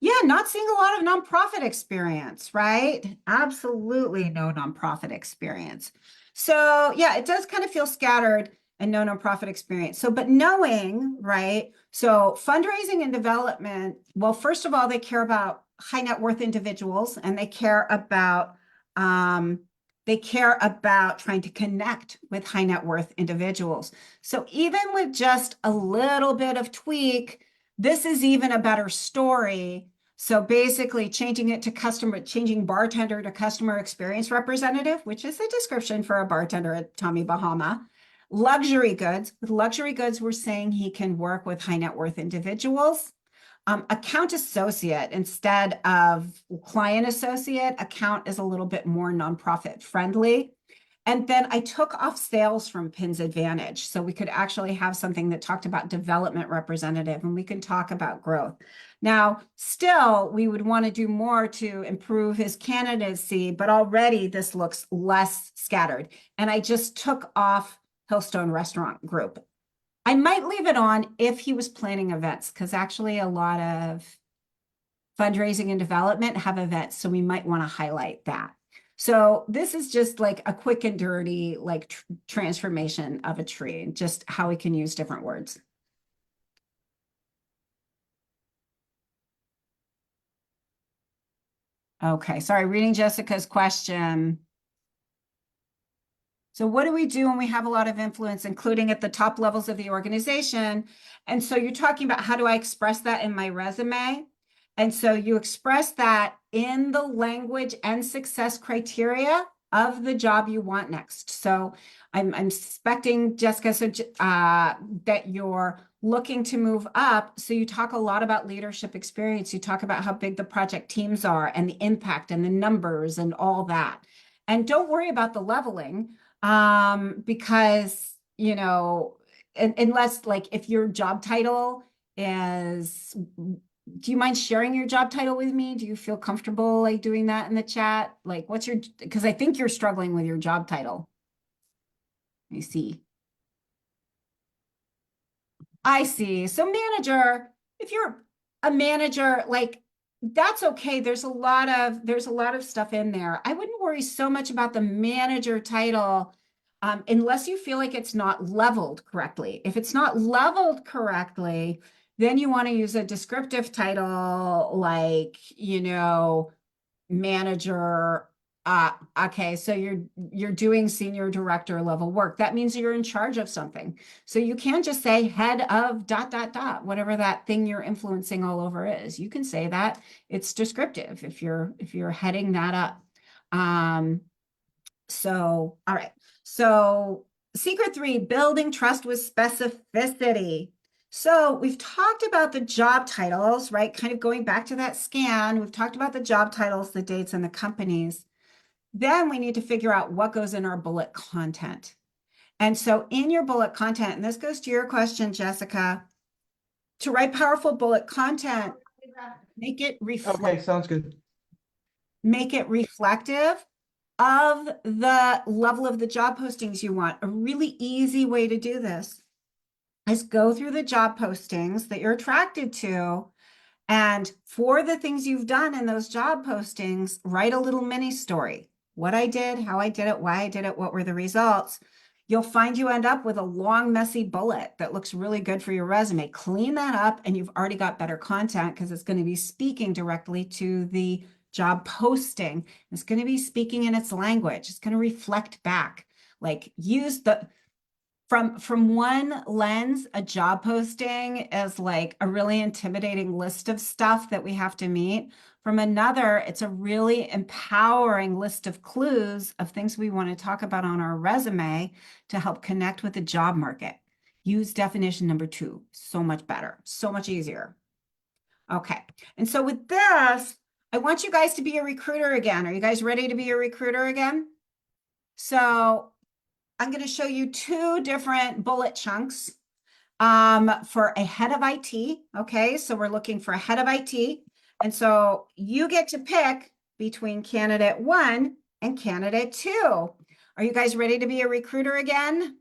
Yeah, not seeing a lot of nonprofit experience, right? Absolutely no nonprofit experience. So, yeah, it does kind of feel scattered and no nonprofit experience. So, but knowing, right? So, fundraising and development, well, first of all, they care about high net worth individuals and um, they care about trying to connect with high net worth individuals. So, even with just a little bit of tweak, this is even a better story. So basically changing bartender to customer experience representative, which is the description for a bartender at Tommy Bahama. Luxury goods. With luxury goods, we're saying he can work with high net worth individuals. Account associate instead of client associate. Account is a little bit more nonprofit friendly. And then I took off sales from Pin's Advantage. So we could actually have something that talked about development representative and we can talk about growth. Now, still, we would want to do more to improve his candidacy, but already this looks less scattered. And I just took off Hillstone Restaurant Group. I might leave it on if he was planning events, because actually a lot of fundraising and development have events. So we might want to highlight that. So this is just like a quick and dirty like transformation of a tree, just how we can use different words. Okay, sorry, reading Jessica's question. So what do we do when we have a lot of influence, including at the top levels of the organization? And so you're talking about how do I express that in my resume? And so you express that in the language and success criteria of the job you want next. So I'm expecting, Jessica, that you're looking to move up. So you talk a lot about leadership experience. You talk about how big the project teams are and the impact and the numbers and all that. And don't worry about the leveling because, unless like if your job title is, do you mind sharing your job title with me? Do you feel comfortable like doing that in the chat? Like because I think you're struggling with your job title. I see. I see. So manager, if you're a manager, like that's okay. There's a lot of stuff in there. I wouldn't worry so much about the manager title unless you feel like it's not leveled correctly. If it's not leveled correctly, Then you want to use a descriptive title like, manager. Okay, so you're doing senior director level work. That means you're in charge of something. So you can't just say head of dot dot dot, whatever that thing you're influencing all over is. You can say that. It's descriptive if you're heading that up. Um, all right. So, secret three, building trust with specificity. So, we've talked about the job titles, right? Kind of going back to that scan. We've talked about the job titles, the dates, and the companies. Then we need to figure out what goes in our bullet content. And so, in your bullet content, and this goes to your question, Jessica, to write powerful bullet content, make it reflect, Okay, sounds good. make it reflective of the level of the job postings you want. A really easy way to do this is go through the job postings that you're attracted to. And for the things you've done in those job postings, write a little mini story. What I did, how I did it, why I did it, what were the results. You'll find you end up with a long, messy bullet that looks really good for your resume. Clean that up, and you've already got better content because it's going to be speaking directly to the job posting. It's going to be speaking in its language. It's going to reflect back. Like use the from one lens, a job posting is like a really intimidating list of stuff that we have to meet. From another, it's a really empowering list of clues of things we want to talk about on our resume to help connect with the job market. Use definition number two. So much better, so much easier. Okay. And so with this, I want you guys to be a recruiter again. Are you guys ready to be a recruiter again? So I'm going to show you two different bullet chunks for a head of IT. Okay, so we're looking for a head of IT. And so you get to pick between candidate one and candidate two. Are you guys ready to be a recruiter again?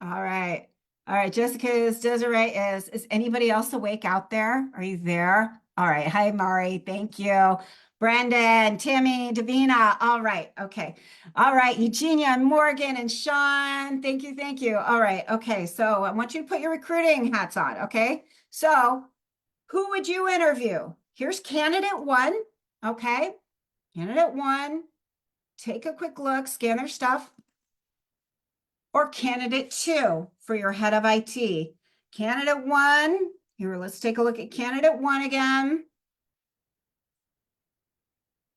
All right. All right. Jessica is, Desiree is anybody else awake out there? Are you there? All right. Hi, Mari. Thank you. Brandon, Tammy, Davina. All right. Okay. All right. Eugenia and Morgan and Sean. Thank you. Thank you. All right. Okay. So I want you to put your recruiting hats on. Okay. So who would you interview? Here's candidate one. Okay. Candidate one. Take a quick look, scan their stuff. Or candidate two for your head of IT. Candidate one, here, let's take a look at candidate one again.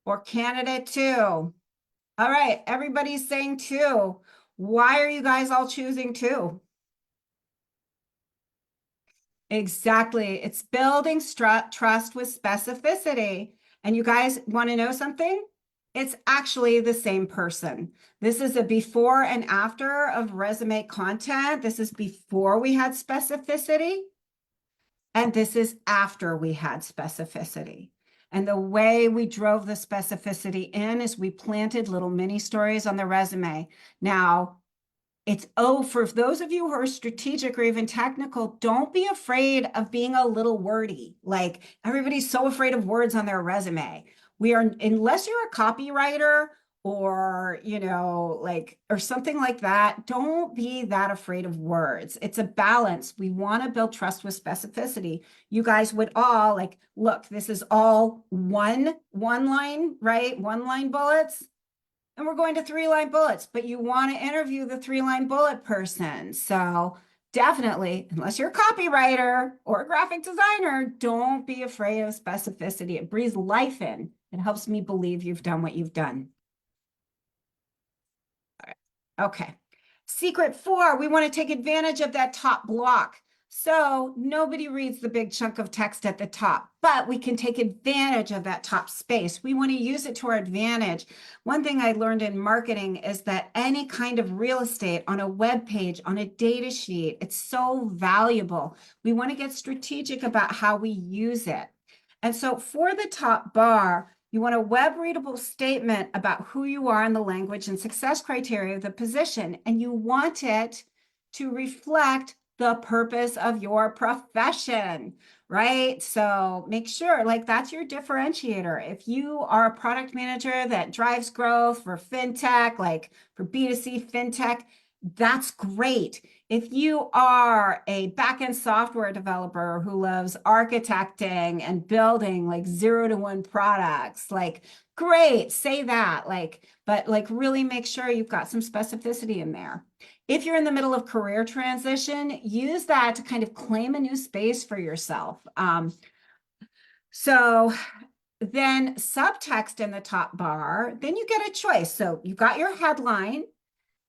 Or candidate two. All right, everybody's saying two. Why are you guys all choosing two? Exactly. It's building trust with specificity. And you guys want to know something? It's actually the same person. This is a before and after of resume content. This is before we had specificity, and this is after we had specificity. And the way we drove the specificity in is we planted little mini stories on the resume. Now, for those of you who are strategic or even technical, don't be afraid of being a little wordy. Like everybody's so afraid of words on their resume. We are, unless you're a copywriter or, or something like that, don't be that afraid of words. It's a balance. We want to build trust with specificity. You guys would all like, look, this is all one line, right? One line bullets, and we're going to 3-line bullets, but you want to interview the 3-line bullet person. So definitely, unless you're a copywriter or a graphic designer, don't be afraid of specificity. It breathes life in. It helps me believe you've done what you've done. All right. Okay. Secret 4, we want to take advantage of that top block. So nobody reads the big chunk of text at the top, but we can take advantage of that top space. We want to use it to our advantage. One thing I learned in marketing is that any kind of real estate on a web page, on a data sheet, it's so valuable. We want to get strategic about how we use it. And so for the top bar, you want a web readable statement about who you are in the language and success criteria of the position. And you want it to reflect the purpose of your profession, right? So make sure like that's your differentiator. If you are a product manager that drives growth for fintech, like for B2C fintech, That's great. If you are a backend software developer who loves architecting and building like 0 to 1 products, like great, say that. But like really make sure you've got some specificity in there. If you're in the middle of career transition, use that to kind of claim a new space for yourself. So then subtext in the top bar, then you get a choice. So you got your headline,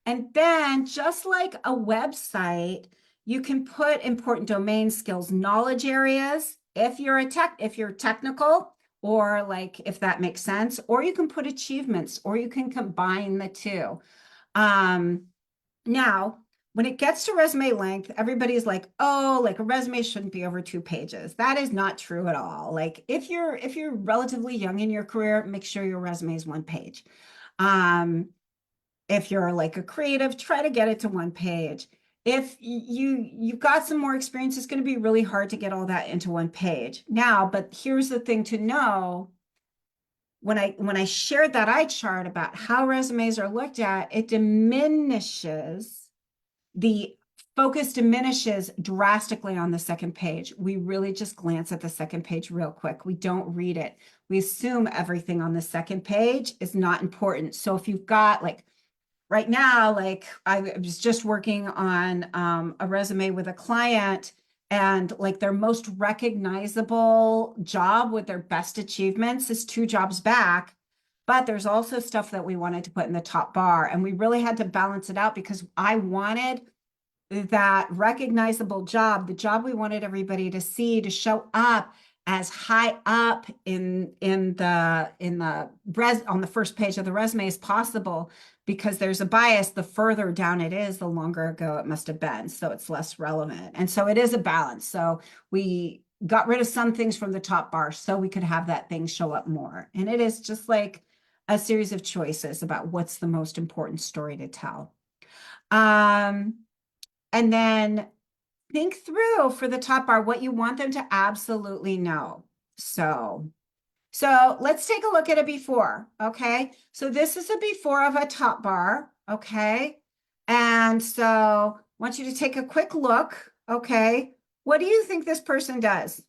and then just like a website, you can put important domain skills, knowledge areas, if you're technical, or like if that makes sense, or you can put achievements, or you can combine the two. Um, Now, when it gets to resume length, everybody's like, "Oh, like a resume shouldn't be over 2 pages." That is not true at all. Like if you're relatively young in your career, make sure your resume is 1 page. Um, if you're like a creative, try to get it to 1 page. If you've got some more experience, it's going to be really hard to get all that into 1 page. Now, but here's the thing to know. When I shared that eye chart about how resumes are looked at, it diminishes the focus diminishes drastically on the second page. We really just glance at the second page real quick. We don't read it. We assume everything on the second page is not important. So if you've got like right now, like I was just working on a resume with a client, and like their most recognizable job with their best achievements is 2 jobs back. But there's also stuff that we wanted to put in the top bar, and we really had to balance it out because I wanted that recognizable job, the job we wanted everybody to see, to show up as high up in the res on the first page of the resume as possible, because there's a bias. The further down it is, the longer ago it must have been, so it's less relevant. And so it is a balance. So we got rid of some things from the top bar so we could have that thing show up more. And it is just like a series of choices about what's the most important story to tell. Um, and then think through for the top bar what you want them to absolutely know. So, so let's take a look at a before. Okay. So this is a before of a top bar. Okay. And so I want you to take a quick look. Okay. What do you think this person does?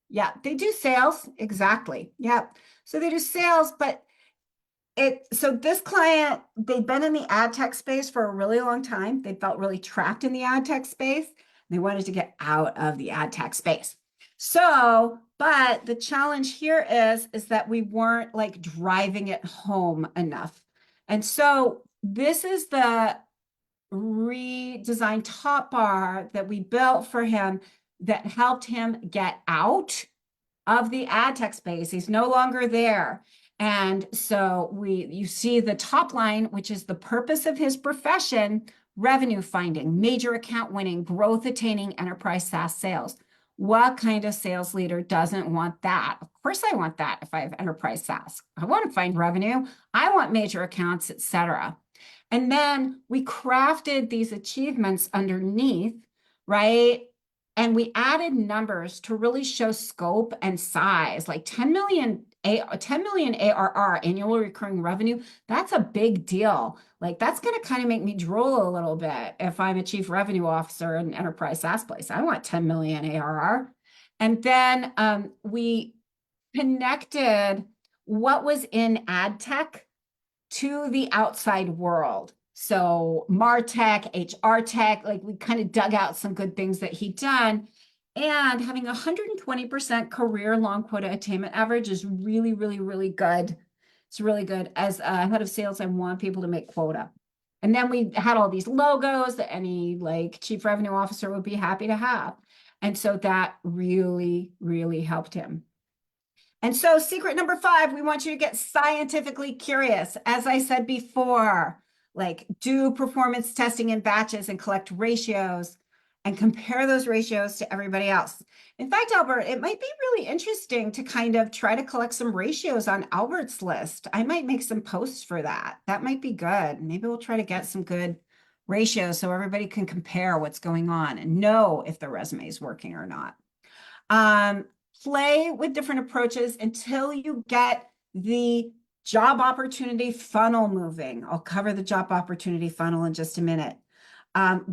Yeah, they do sales. Exactly. Yeah. So they do sales, but so this client, they've been in the ad tech space for a really long time. They felt really trapped in the ad tech space. They wanted to get out of the ad tech space. So, but the challenge here is that we weren't like driving it home enough. And so this is the redesigned top bar that we built for him that helped him get out of the ad tech space. He's no longer there. And so you see the top line, which is the purpose of his profession: revenue finding, major account winning, growth attaining enterprise SaaS sales. What kind of sales leader doesn't want that? Of course, I want that. If I have enterprise SaaS, I want to find revenue. I want major accounts, etc. And then we crafted these achievements underneath, right? And we added numbers to really show scope and size, like 10 million, 10 million ARR, annual recurring revenue. That's a big deal. Like that's going to kind of make me drool a little bit if I'm a chief revenue officer in an enterprise SaaS place. I want 10 million ARR. And then we connected what was in ad tech to the outside world. So Martech, HR tech, like we kind of dug out some good things that he'd done. And having 120% career long quota attainment average is really, really, really good. It's really good. As a head of sales, I want people to make quota. And then we had all these logos that any like chief revenue officer would be happy to have. And so that really, really helped him. And so, secret number 5, we want you to get scientifically curious. As I said before, like do performance testing in batches and collect ratios and compare those ratios to everybody else. In fact, Albert, it might be really interesting to kind of try to collect some ratios on Albert's list. I might make some posts for that. That might be good. Maybe we'll try to get some good ratios so everybody can compare what's going on and know if the resume is working or not. Um, Play with different approaches until you get the Job opportunity funnel moving. I'll cover the job opportunity funnel in just a minute.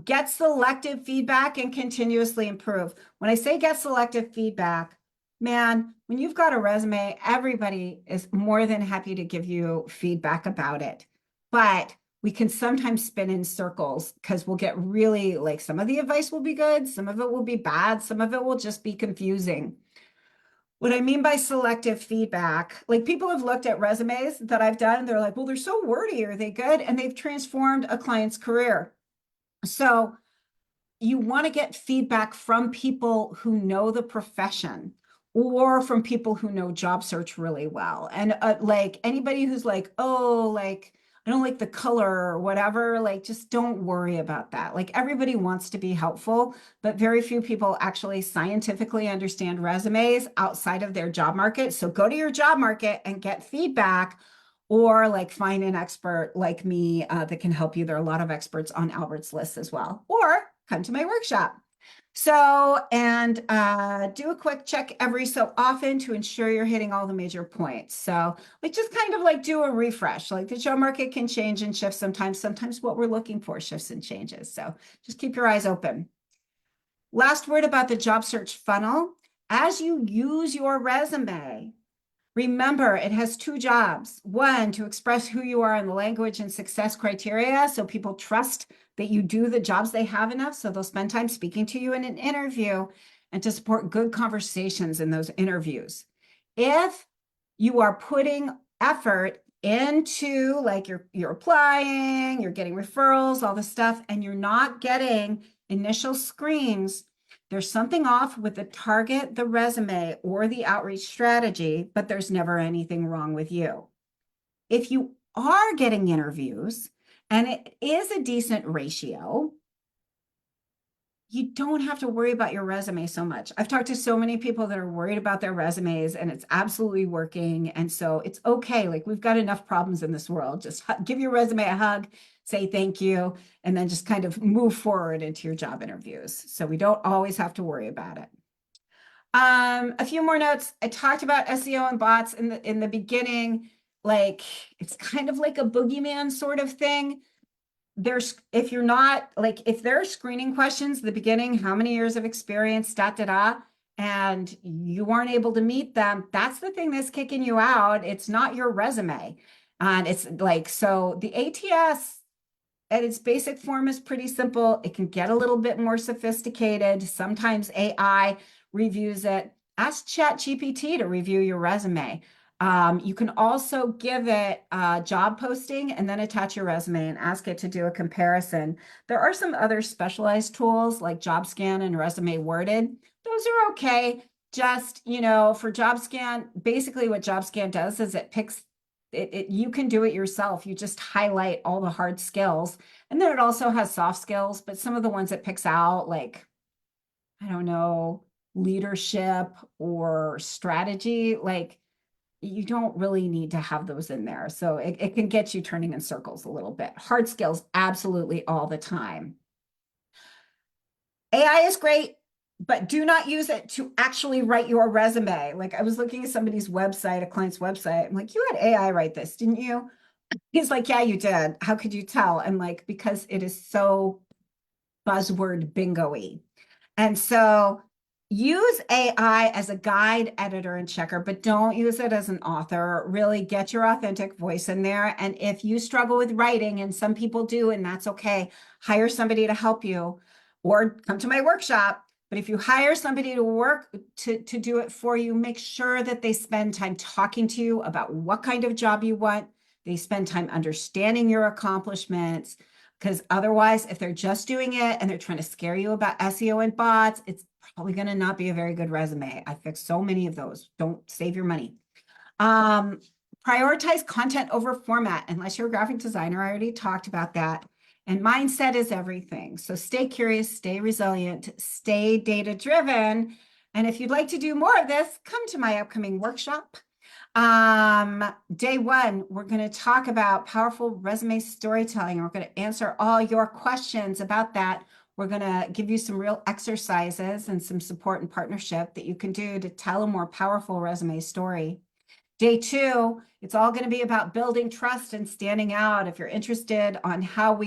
Get selective feedback and continuously improve. When I say get selective feedback, man, when you've got a resume, everybody is more than happy to give you feedback about it. But we can sometimes spin in circles because we'll get really like some of the advice will be good, some of it will be bad, some of it will just be confusing. What I mean by selective feedback, like people have looked at resumes that I've done, they're like, well, they're so wordy. Are they good? And they've transformed a client's career. So you want to get feedback from people who know the profession or from people who know job search really well. And like anybody who's like, oh, like, I don't like the color or whatever, like, just don't worry about that. Like, everybody wants to be helpful, but very few people actually scientifically understand resumes outside of their job market. So go to your job market and get feedback or like find an expert like me that can help you. There are a lot of experts on Albert's list as well, or come to my workshop. So, and do a quick check every so often to ensure you're hitting all the major points. So, like, just kind of like do a refresh. Like, the job market can change and shift sometimes. Sometimes what we're looking for shifts and changes. So, just keep your eyes open. Last word about the job search funnel. As you use your resume, remember, it has two jobs. One, to express who you are in the language and success criteria so people trust that you do the jobs they have enough, so they'll spend time speaking to you in an interview, and to support good conversations in those interviews. If you are putting effort into like you're applying, you're getting referrals, all this stuff, and you're not getting initial screens, there's something off with the target, the resume, or the outreach strategy, but there's never anything wrong with you. If you are getting interviews and it is a decent ratio, you don't have to worry about your resume so much. I've talked to so many people that are worried about their resumes and it's absolutely working. And so it's okay. Like, we've got enough problems in this world. Just give your resume a hug, say thank you, and then just kind of move forward into your job interviews. So we don't always have to worry about it. A few more notes. I talked about SEO and bots in the beginning. Like, it's kind of like a boogeyman sort of thing. There's, if you're not like, if there are screening questions at the beginning, how many years of experience, da da da, and you weren't able to meet them, that's the thing that's kicking you out. It's not your resume. And it's like, so the ATS at its basic form is pretty simple. It can get a little bit more sophisticated. Sometimes AI reviews it. Ask ChatGPT to review your resume. You can also give it a job posting and then attach your resume and ask it to do a comparison. There are some other specialized tools like JobScan and Resume Worded. Those are okay. Just, for JobScan, basically what JobScan does is it picks you can do it yourself. You just highlight all the hard skills. And then it also has soft skills, but some of the ones it picks out, like, I don't know, leadership or strategy, like, you don't really need to have those in there. So it can get you turning in circles a little bit. Hard skills, absolutely all the time. AI is great, but do not use it to actually write your resume. Like, I was looking at somebody's website, a client's website. I'm like, you had AI write this, didn't you? He's like, yeah, you did. How could you tell? I'm like, because it is so buzzword bingo-y. And so use AI as a guide, editor, and checker, but don't use it as an author. Really get your authentic voice in there. And if you struggle with writing, and some people do, and that's okay, hire somebody to help you or come to my workshop. But if you hire somebody to work to do it for you, make sure that they spend time talking to you about what kind of job you want. They spend time understanding your accomplishments. Because otherwise, if they're just doing it and they're trying to scare you about SEO and bots, it's probably going to not be a very good resume. I fixed so many of those. Don't save your money. Um, Prioritize content over format, unless you're a graphic designer. I already talked about that. And mindset is everything. So stay curious, stay resilient, stay data driven. And if you'd like to do more of this, come to my upcoming workshop. Day one, we're going to talk about powerful resume storytelling. We're going to answer all your questions about that. We're going to give you some real exercises and some support and partnership that you can do to tell a more powerful resume story. Day two, it's all going to be about building trust and standing out. If you're interested on how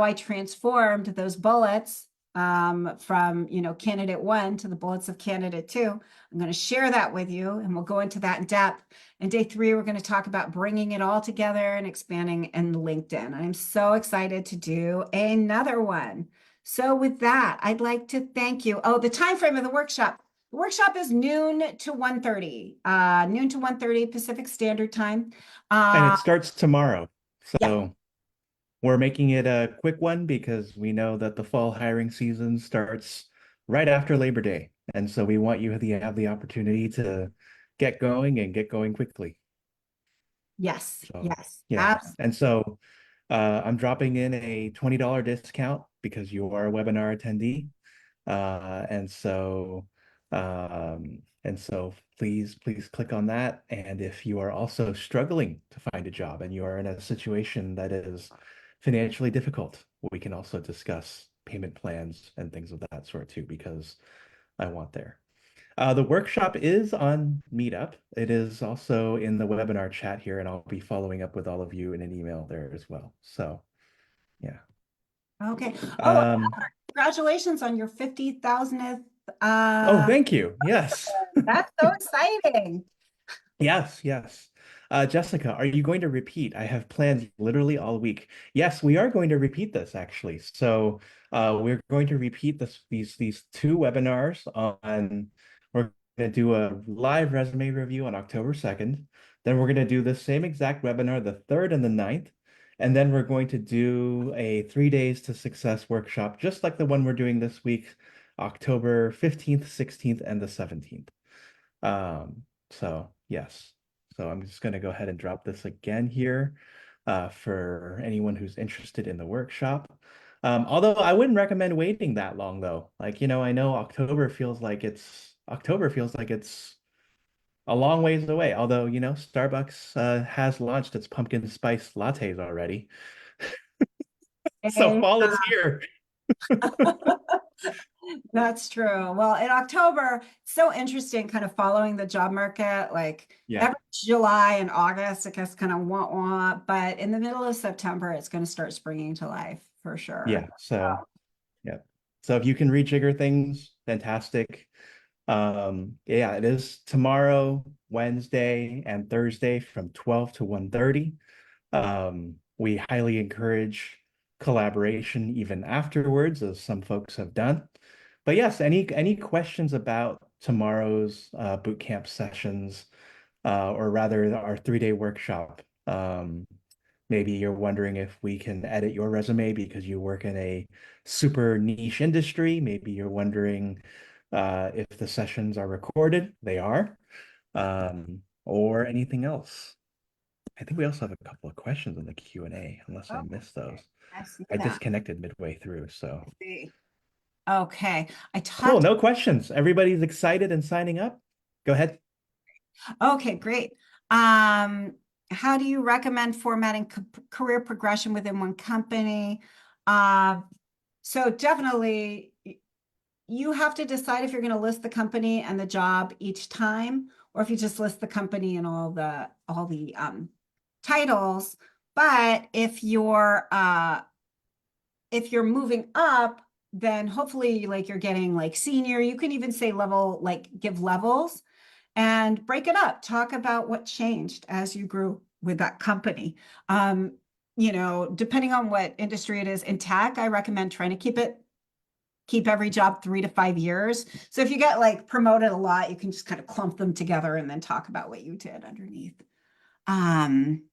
I transformed those bullets from candidate one to the bullets of candidate two, I'm going to share that with you, and we'll go into that in depth. And day three, we're going to talk about bringing it all together and expanding in LinkedIn. I'm so excited to do another one. So with that, I'd like to thank you. Oh, the time frame of the workshop. The workshop is noon to 1:30 Pacific Standard Time. And Uh, it starts tomorrow. yeah, So we're making it a quick one because we know that the fall hiring season starts right after Labor Day. And so we want you to have the opportunity to get going and get going quickly. yes, So, yes, yeah. absolutely. And so I'm dropping in a $20 discount because you are a webinar attendee. And so, please click on that. And if you are also struggling to find a job and you are in a situation that is financially difficult, we can also discuss payment plans and things of that sort too, because I want there. The workshop is on Meetup. It is also in the webinar chat here, and I'll be following up with all of you in an email there as well. So, yeah. Okay. Oh, Um, congratulations on your 50,000th. oh, Uh, thank you. Yes. that's so exciting. Yes, yes. Jessica, are you going to repeat? I have plans literally all week. Yes, we are going to repeat this actually. So we're going to repeat these two webinars on we're going to do a live resume review on October 2nd. Then we're going to do the same exact webinar the 3rd and the 9th. And then we're going to do a 3 days to success workshop, just like the one we're doing this week, October 15th, 16th, and the 17th. So yes. So I'm just going to go ahead and drop this again here for anyone who's interested in the workshop. Although I wouldn't recommend waiting that long though. Like, I know October feels like it's a long ways away. Although, Starbucks has launched its pumpkin spice lattes already. So Okay. fall is here. That's true. Well, in October, so interesting kind of following the job market, like Yeah. every July and August, I guess kind of want, but in the middle of September, it's going to start springing to life for sure. Yeah. So, yeah. So if you can rejigger things, fantastic. Yeah, it is tomorrow, Wednesday, and Thursday from 12 to 1:30. We highly encourage collaboration even afterwards, as some folks have done. But yes, any questions about tomorrow's boot camp sessions, or rather our 3-day workshop? Maybe you're wondering if we can edit your resume because you work in a super niche industry. Maybe you're wondering if the sessions are recorded. They are, or anything else. I think we also have a couple of questions in the Q&A, unless Oh, I missed those. I see I that. disconnected midway through, so I see. Okay. I cool. talked. No questions. Everybody's excited and signing up. Go ahead. Okay, great. Um, how do you recommend formatting career progression within one company? Uh, so definitely you have to decide if you're going to list the company and the job each time, or if you just list the company and all the titles. But if you're moving up, then hopefully like you're getting like senior. You can even say level, like give levels and break it up. Talk about what changed as you grew with that company. Depending on what industry it is in tech, I recommend trying to keep every job 3 to 5 years. So if you get like promoted a lot, you can just kind of clump them together and then talk about what you did underneath. Um,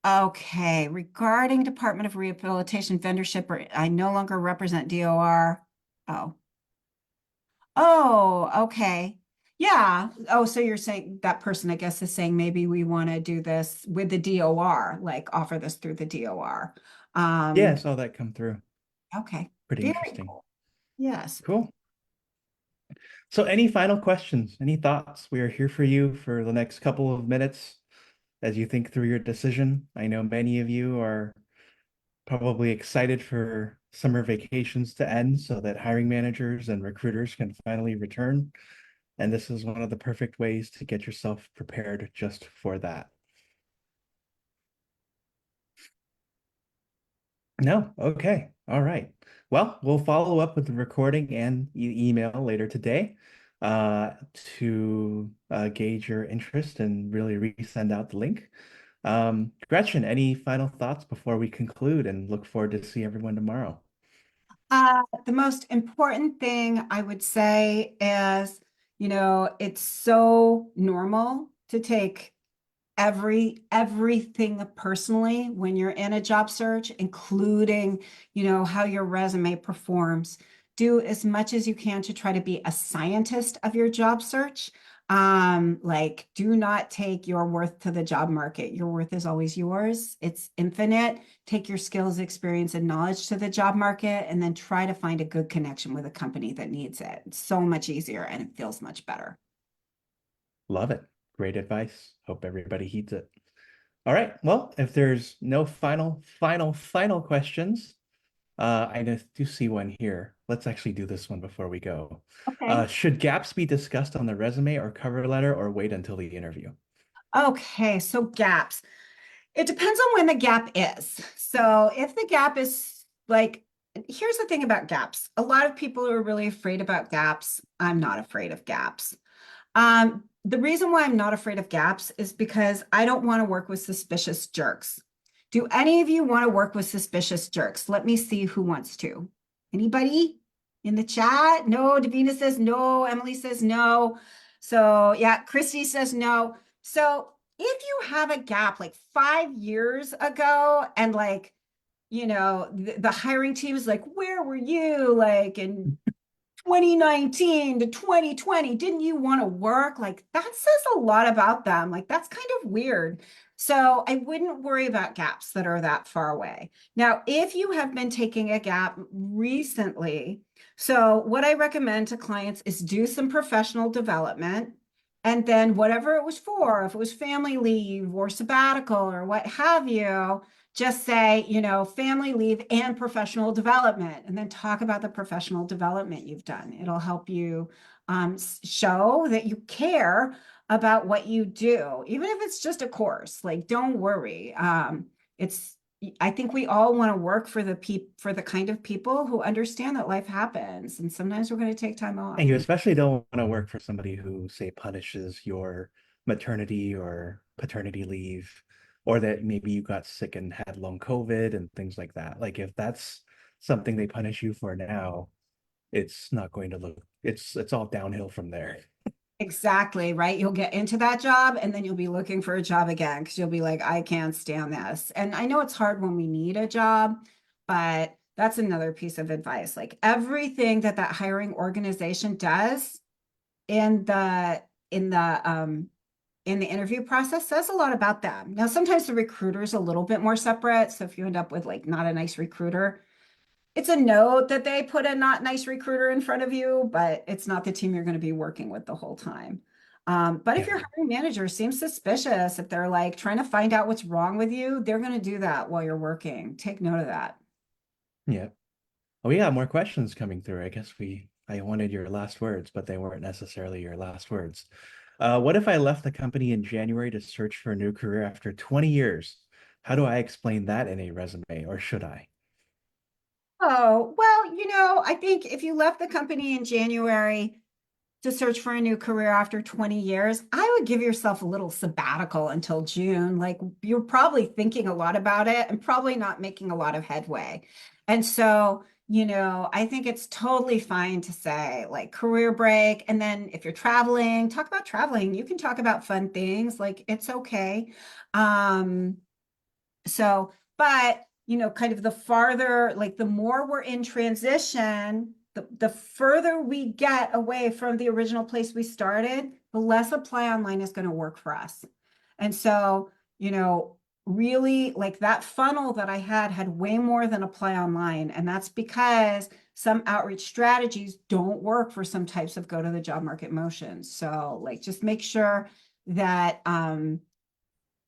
okay, regarding Department of Rehabilitation vendorship, I no longer represent DOR. Oh, okay. Yeah. Oh, so you're saying that person, I guess, is saying maybe we want to do this with the DOR, like offer this through the DOR. Yeah, I Um, saw that come through. okay. Pretty Very interesting. cool. Yes. Cool. So any final questions? Any thoughts? We are here for you for the next couple of minutes as you think through your decision. I know many of you are probably excited for summer vacations to end so that hiring managers and recruiters can finally return. And this is one of the perfect ways to get yourself prepared just for that. No, okay. All right. Well, we'll follow up with the recording and email later today to gauge your interest and really resend out the link. Gretchen, any final thoughts before we conclude and look forward to see everyone tomorrow? The most important thing I would say is, it's so normal to take everything personally when you're in a job search, including, how your resume performs. Do as much as you can to try to be a scientist of your job search. Like, do not take your worth to the job market. Your worth is always yours. It's infinite. Take your skills, experience, and knowledge to the job market, and then try to find a good connection with a company that needs it. It's so much easier and it feels much better. Love it. Great advice. Hope everybody heeds it. All right. Well, if there's no final questions, I do see one here. Let's actually do this one before we go. Okay. Should gaps be discussed on the resume or cover letter or wait until the interview? Okay, so gaps. It depends on when the gap is. So if the gap is like, here's the thing about gaps. A lot of people are really afraid about gaps. I'm not afraid of gaps. The reason why I'm not afraid of gaps is because I don't want to work with suspicious jerks. Do any of you want to work with suspicious jerks? Let me see who wants to. Anybody in the chat? No. Davina says no. Emily says no. So yeah, Christy says no. So if you have a gap like 5 years ago and like, the hiring team is like, where were you? Like, and 2019 to 2020, didn't you want to work? Like that says a lot about them. Like that's kind of weird. So I wouldn't worry about gaps that are that far away. Now, if you have been taking a gap recently, so what I recommend to clients is do some professional development. And then whatever it was for, if it was family leave or sabbatical or what have you, just say, family leave and professional development, and then talk about the professional development you've done. It'll help you show that you care about what you do, even if it's just a course. Like, don't worry. It's I think we all want to work for for the kind of people who understand that life happens, and sometimes we're going to take time off. And you especially don't want to work for somebody who, say, punishes your maternity or paternity leave, or that maybe you got sick and had long COVID and things like that. Like if that's something they punish you for now, it's not going to look, it's all downhill from there. Exactly, right? You'll get into that job and then you'll be looking for a job again because you'll be like, I can't stand this. And I know it's hard when we need a job, but that's another piece of advice. Like everything that that hiring organization does in the interview process says a lot about them. Now, sometimes the recruiter is a little bit more separate. So if you end up with like not a nice recruiter, it's a note that they put a not nice recruiter in front of you, but it's not the team you're going to be working with the whole time. But if Yeah. your hiring manager seems suspicious, if they're like trying to find out what's wrong with you, they're going to do that while you're working. Take note of that. Yeah. Oh, we got more questions coming through. I wanted your last words, but they weren't necessarily your last words. What if I left the company in January to search for a new career after 20 years? How do I explain that in a resume, or should I? Oh, well, I think if you left the company in January to search for a new career after 20 years, I would give yourself a little sabbatical until June. Like you're probably thinking a lot about it and probably not making a lot of headway. And so, I think it's totally fine to say like career break. And then if you're traveling, talk about traveling. You can talk about fun things. Like it's okay. Um, so, but kind of the farther, like the more we're in transition, the further we get away from the original place we started, the less apply online is going to work for us. And so, really like that funnel that I had way more than apply online. And that's because some outreach strategies don't work for some types of go to the job market motions. So like just make sure that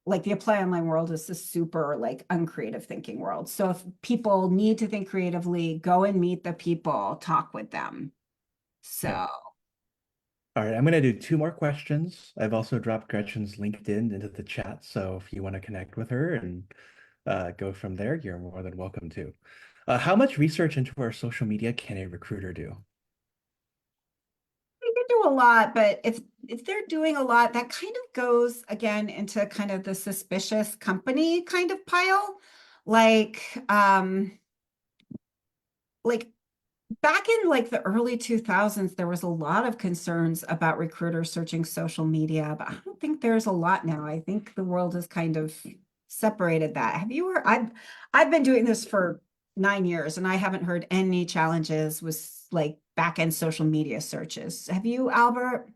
like the apply online world is a super like uncreative thinking world. So if people need to think creatively, go and meet the people, talk with them. Yeah. So All right, I'm going to do two more questions. I've also dropped Gretchen's LinkedIn into the chat, so if you want to connect with her and go from there, you're more than welcome to. How much research into our social media can a recruiter do? They can do a lot, but if they're doing a lot, that kind of goes again into kind of the suspicious company kind of pile. Like, like back in like the early 2000s, there was a lot of concerns about recruiters searching social media, but I don't think there's a lot now. I think the world has kind of separated that. Have you heard? I've been doing this for 9 years and I haven't heard any challenges with like back end social media searches. Have you, Albert?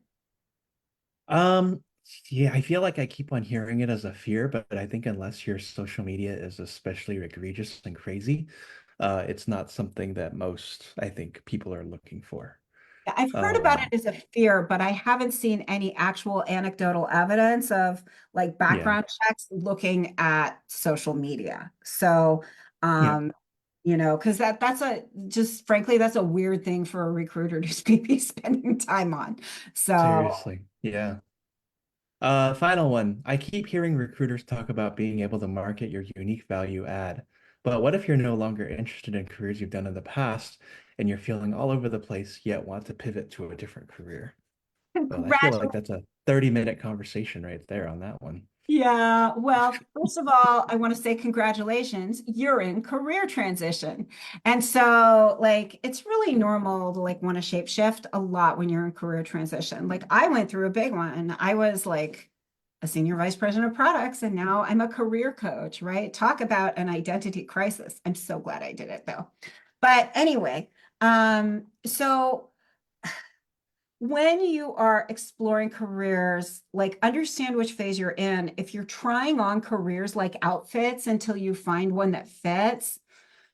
Um, yeah, I feel like I keep on hearing it as a fear, but I think unless your social media is especially egregious and crazy, it's not something that most, I think, people are looking for. I've heard about it Um, as a fear, but I haven't seen any actual anecdotal evidence of like yeah, background checks looking at social media. So, yeah, um, because that's a just frankly, that's a weird thing for a recruiter to be spending time on. So seriously, yeah. Final one. I keep hearing recruiters talk about being able to market your unique value add, but what if you're no longer interested in careers you've done in the past and you're feeling all over the place yet want to pivot to a different career? Well, I feel like congratulations. that's a 30-minute conversation right there on that one. Yeah, well, first of all, I want to say congratulations. You're in career transition. And so, like, it's really normal to like want to shape shift a lot when you're in career transition. Like, I went through a big one. I was like a senior vice president of products, and now I'm a career coach, right? Talk about an identity crisis. I'm so glad I did it though. But anyway, so when you are exploring careers, like understand which phase you're in. If you're trying on careers like outfits until you find one that fits,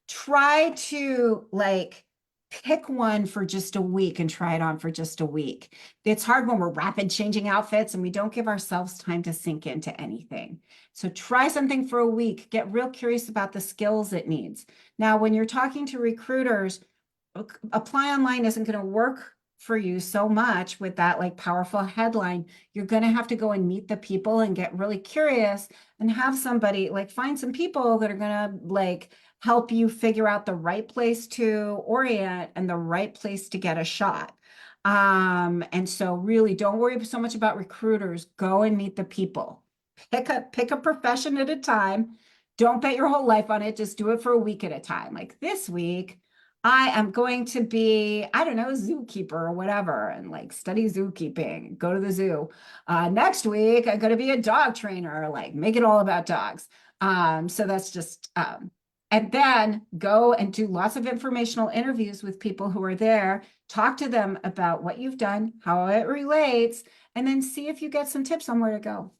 try to like pick one for just a week and try it on for just a week. It's hard when we're rapid changing outfits and we don't give ourselves time to sink into anything. So try something for a week, get real curious about the skills it needs. Now, when you're talking to recruiters, apply online isn't going to work for you so much with that like powerful headline. You're going to have to go and meet the people and get really curious and have somebody like find some people that are going to like help you figure out the right place to orient and the right place to get a shot. And so really don't worry so much about recruiters. Go and meet the people. Pick a profession at a time. Don't bet your whole life on it. Just do it for a week at a time. Like this week, I am going to be, I don't know, a zookeeper or whatever, and like study zookeeping, go to the zoo. Next week, I'm going to be a dog trainer, like make it all about dogs. So that's just, and then go and do lots of informational interviews with people who are there, talk to them about what you've done, how it relates, and then see if you get some tips on where to go.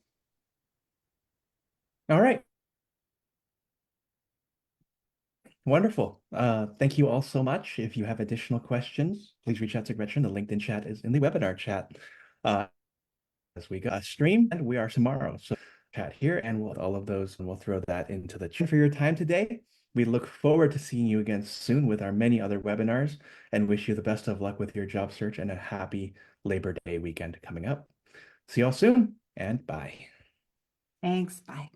All right, wonderful. Thank you all so much. If you have additional questions, please reach out to Gretchen. The LinkedIn chat is in the webinar chat. Uh, as we go stream, and we are tomorrow. So chat here, and we'll all of those, and we'll throw that into the chat for your time today. We look forward to seeing you again soon with our many other webinars, and wish you the best of luck with your job search and a happy Labor Day weekend coming up. See y'all soon, and bye. Thanks. Bye.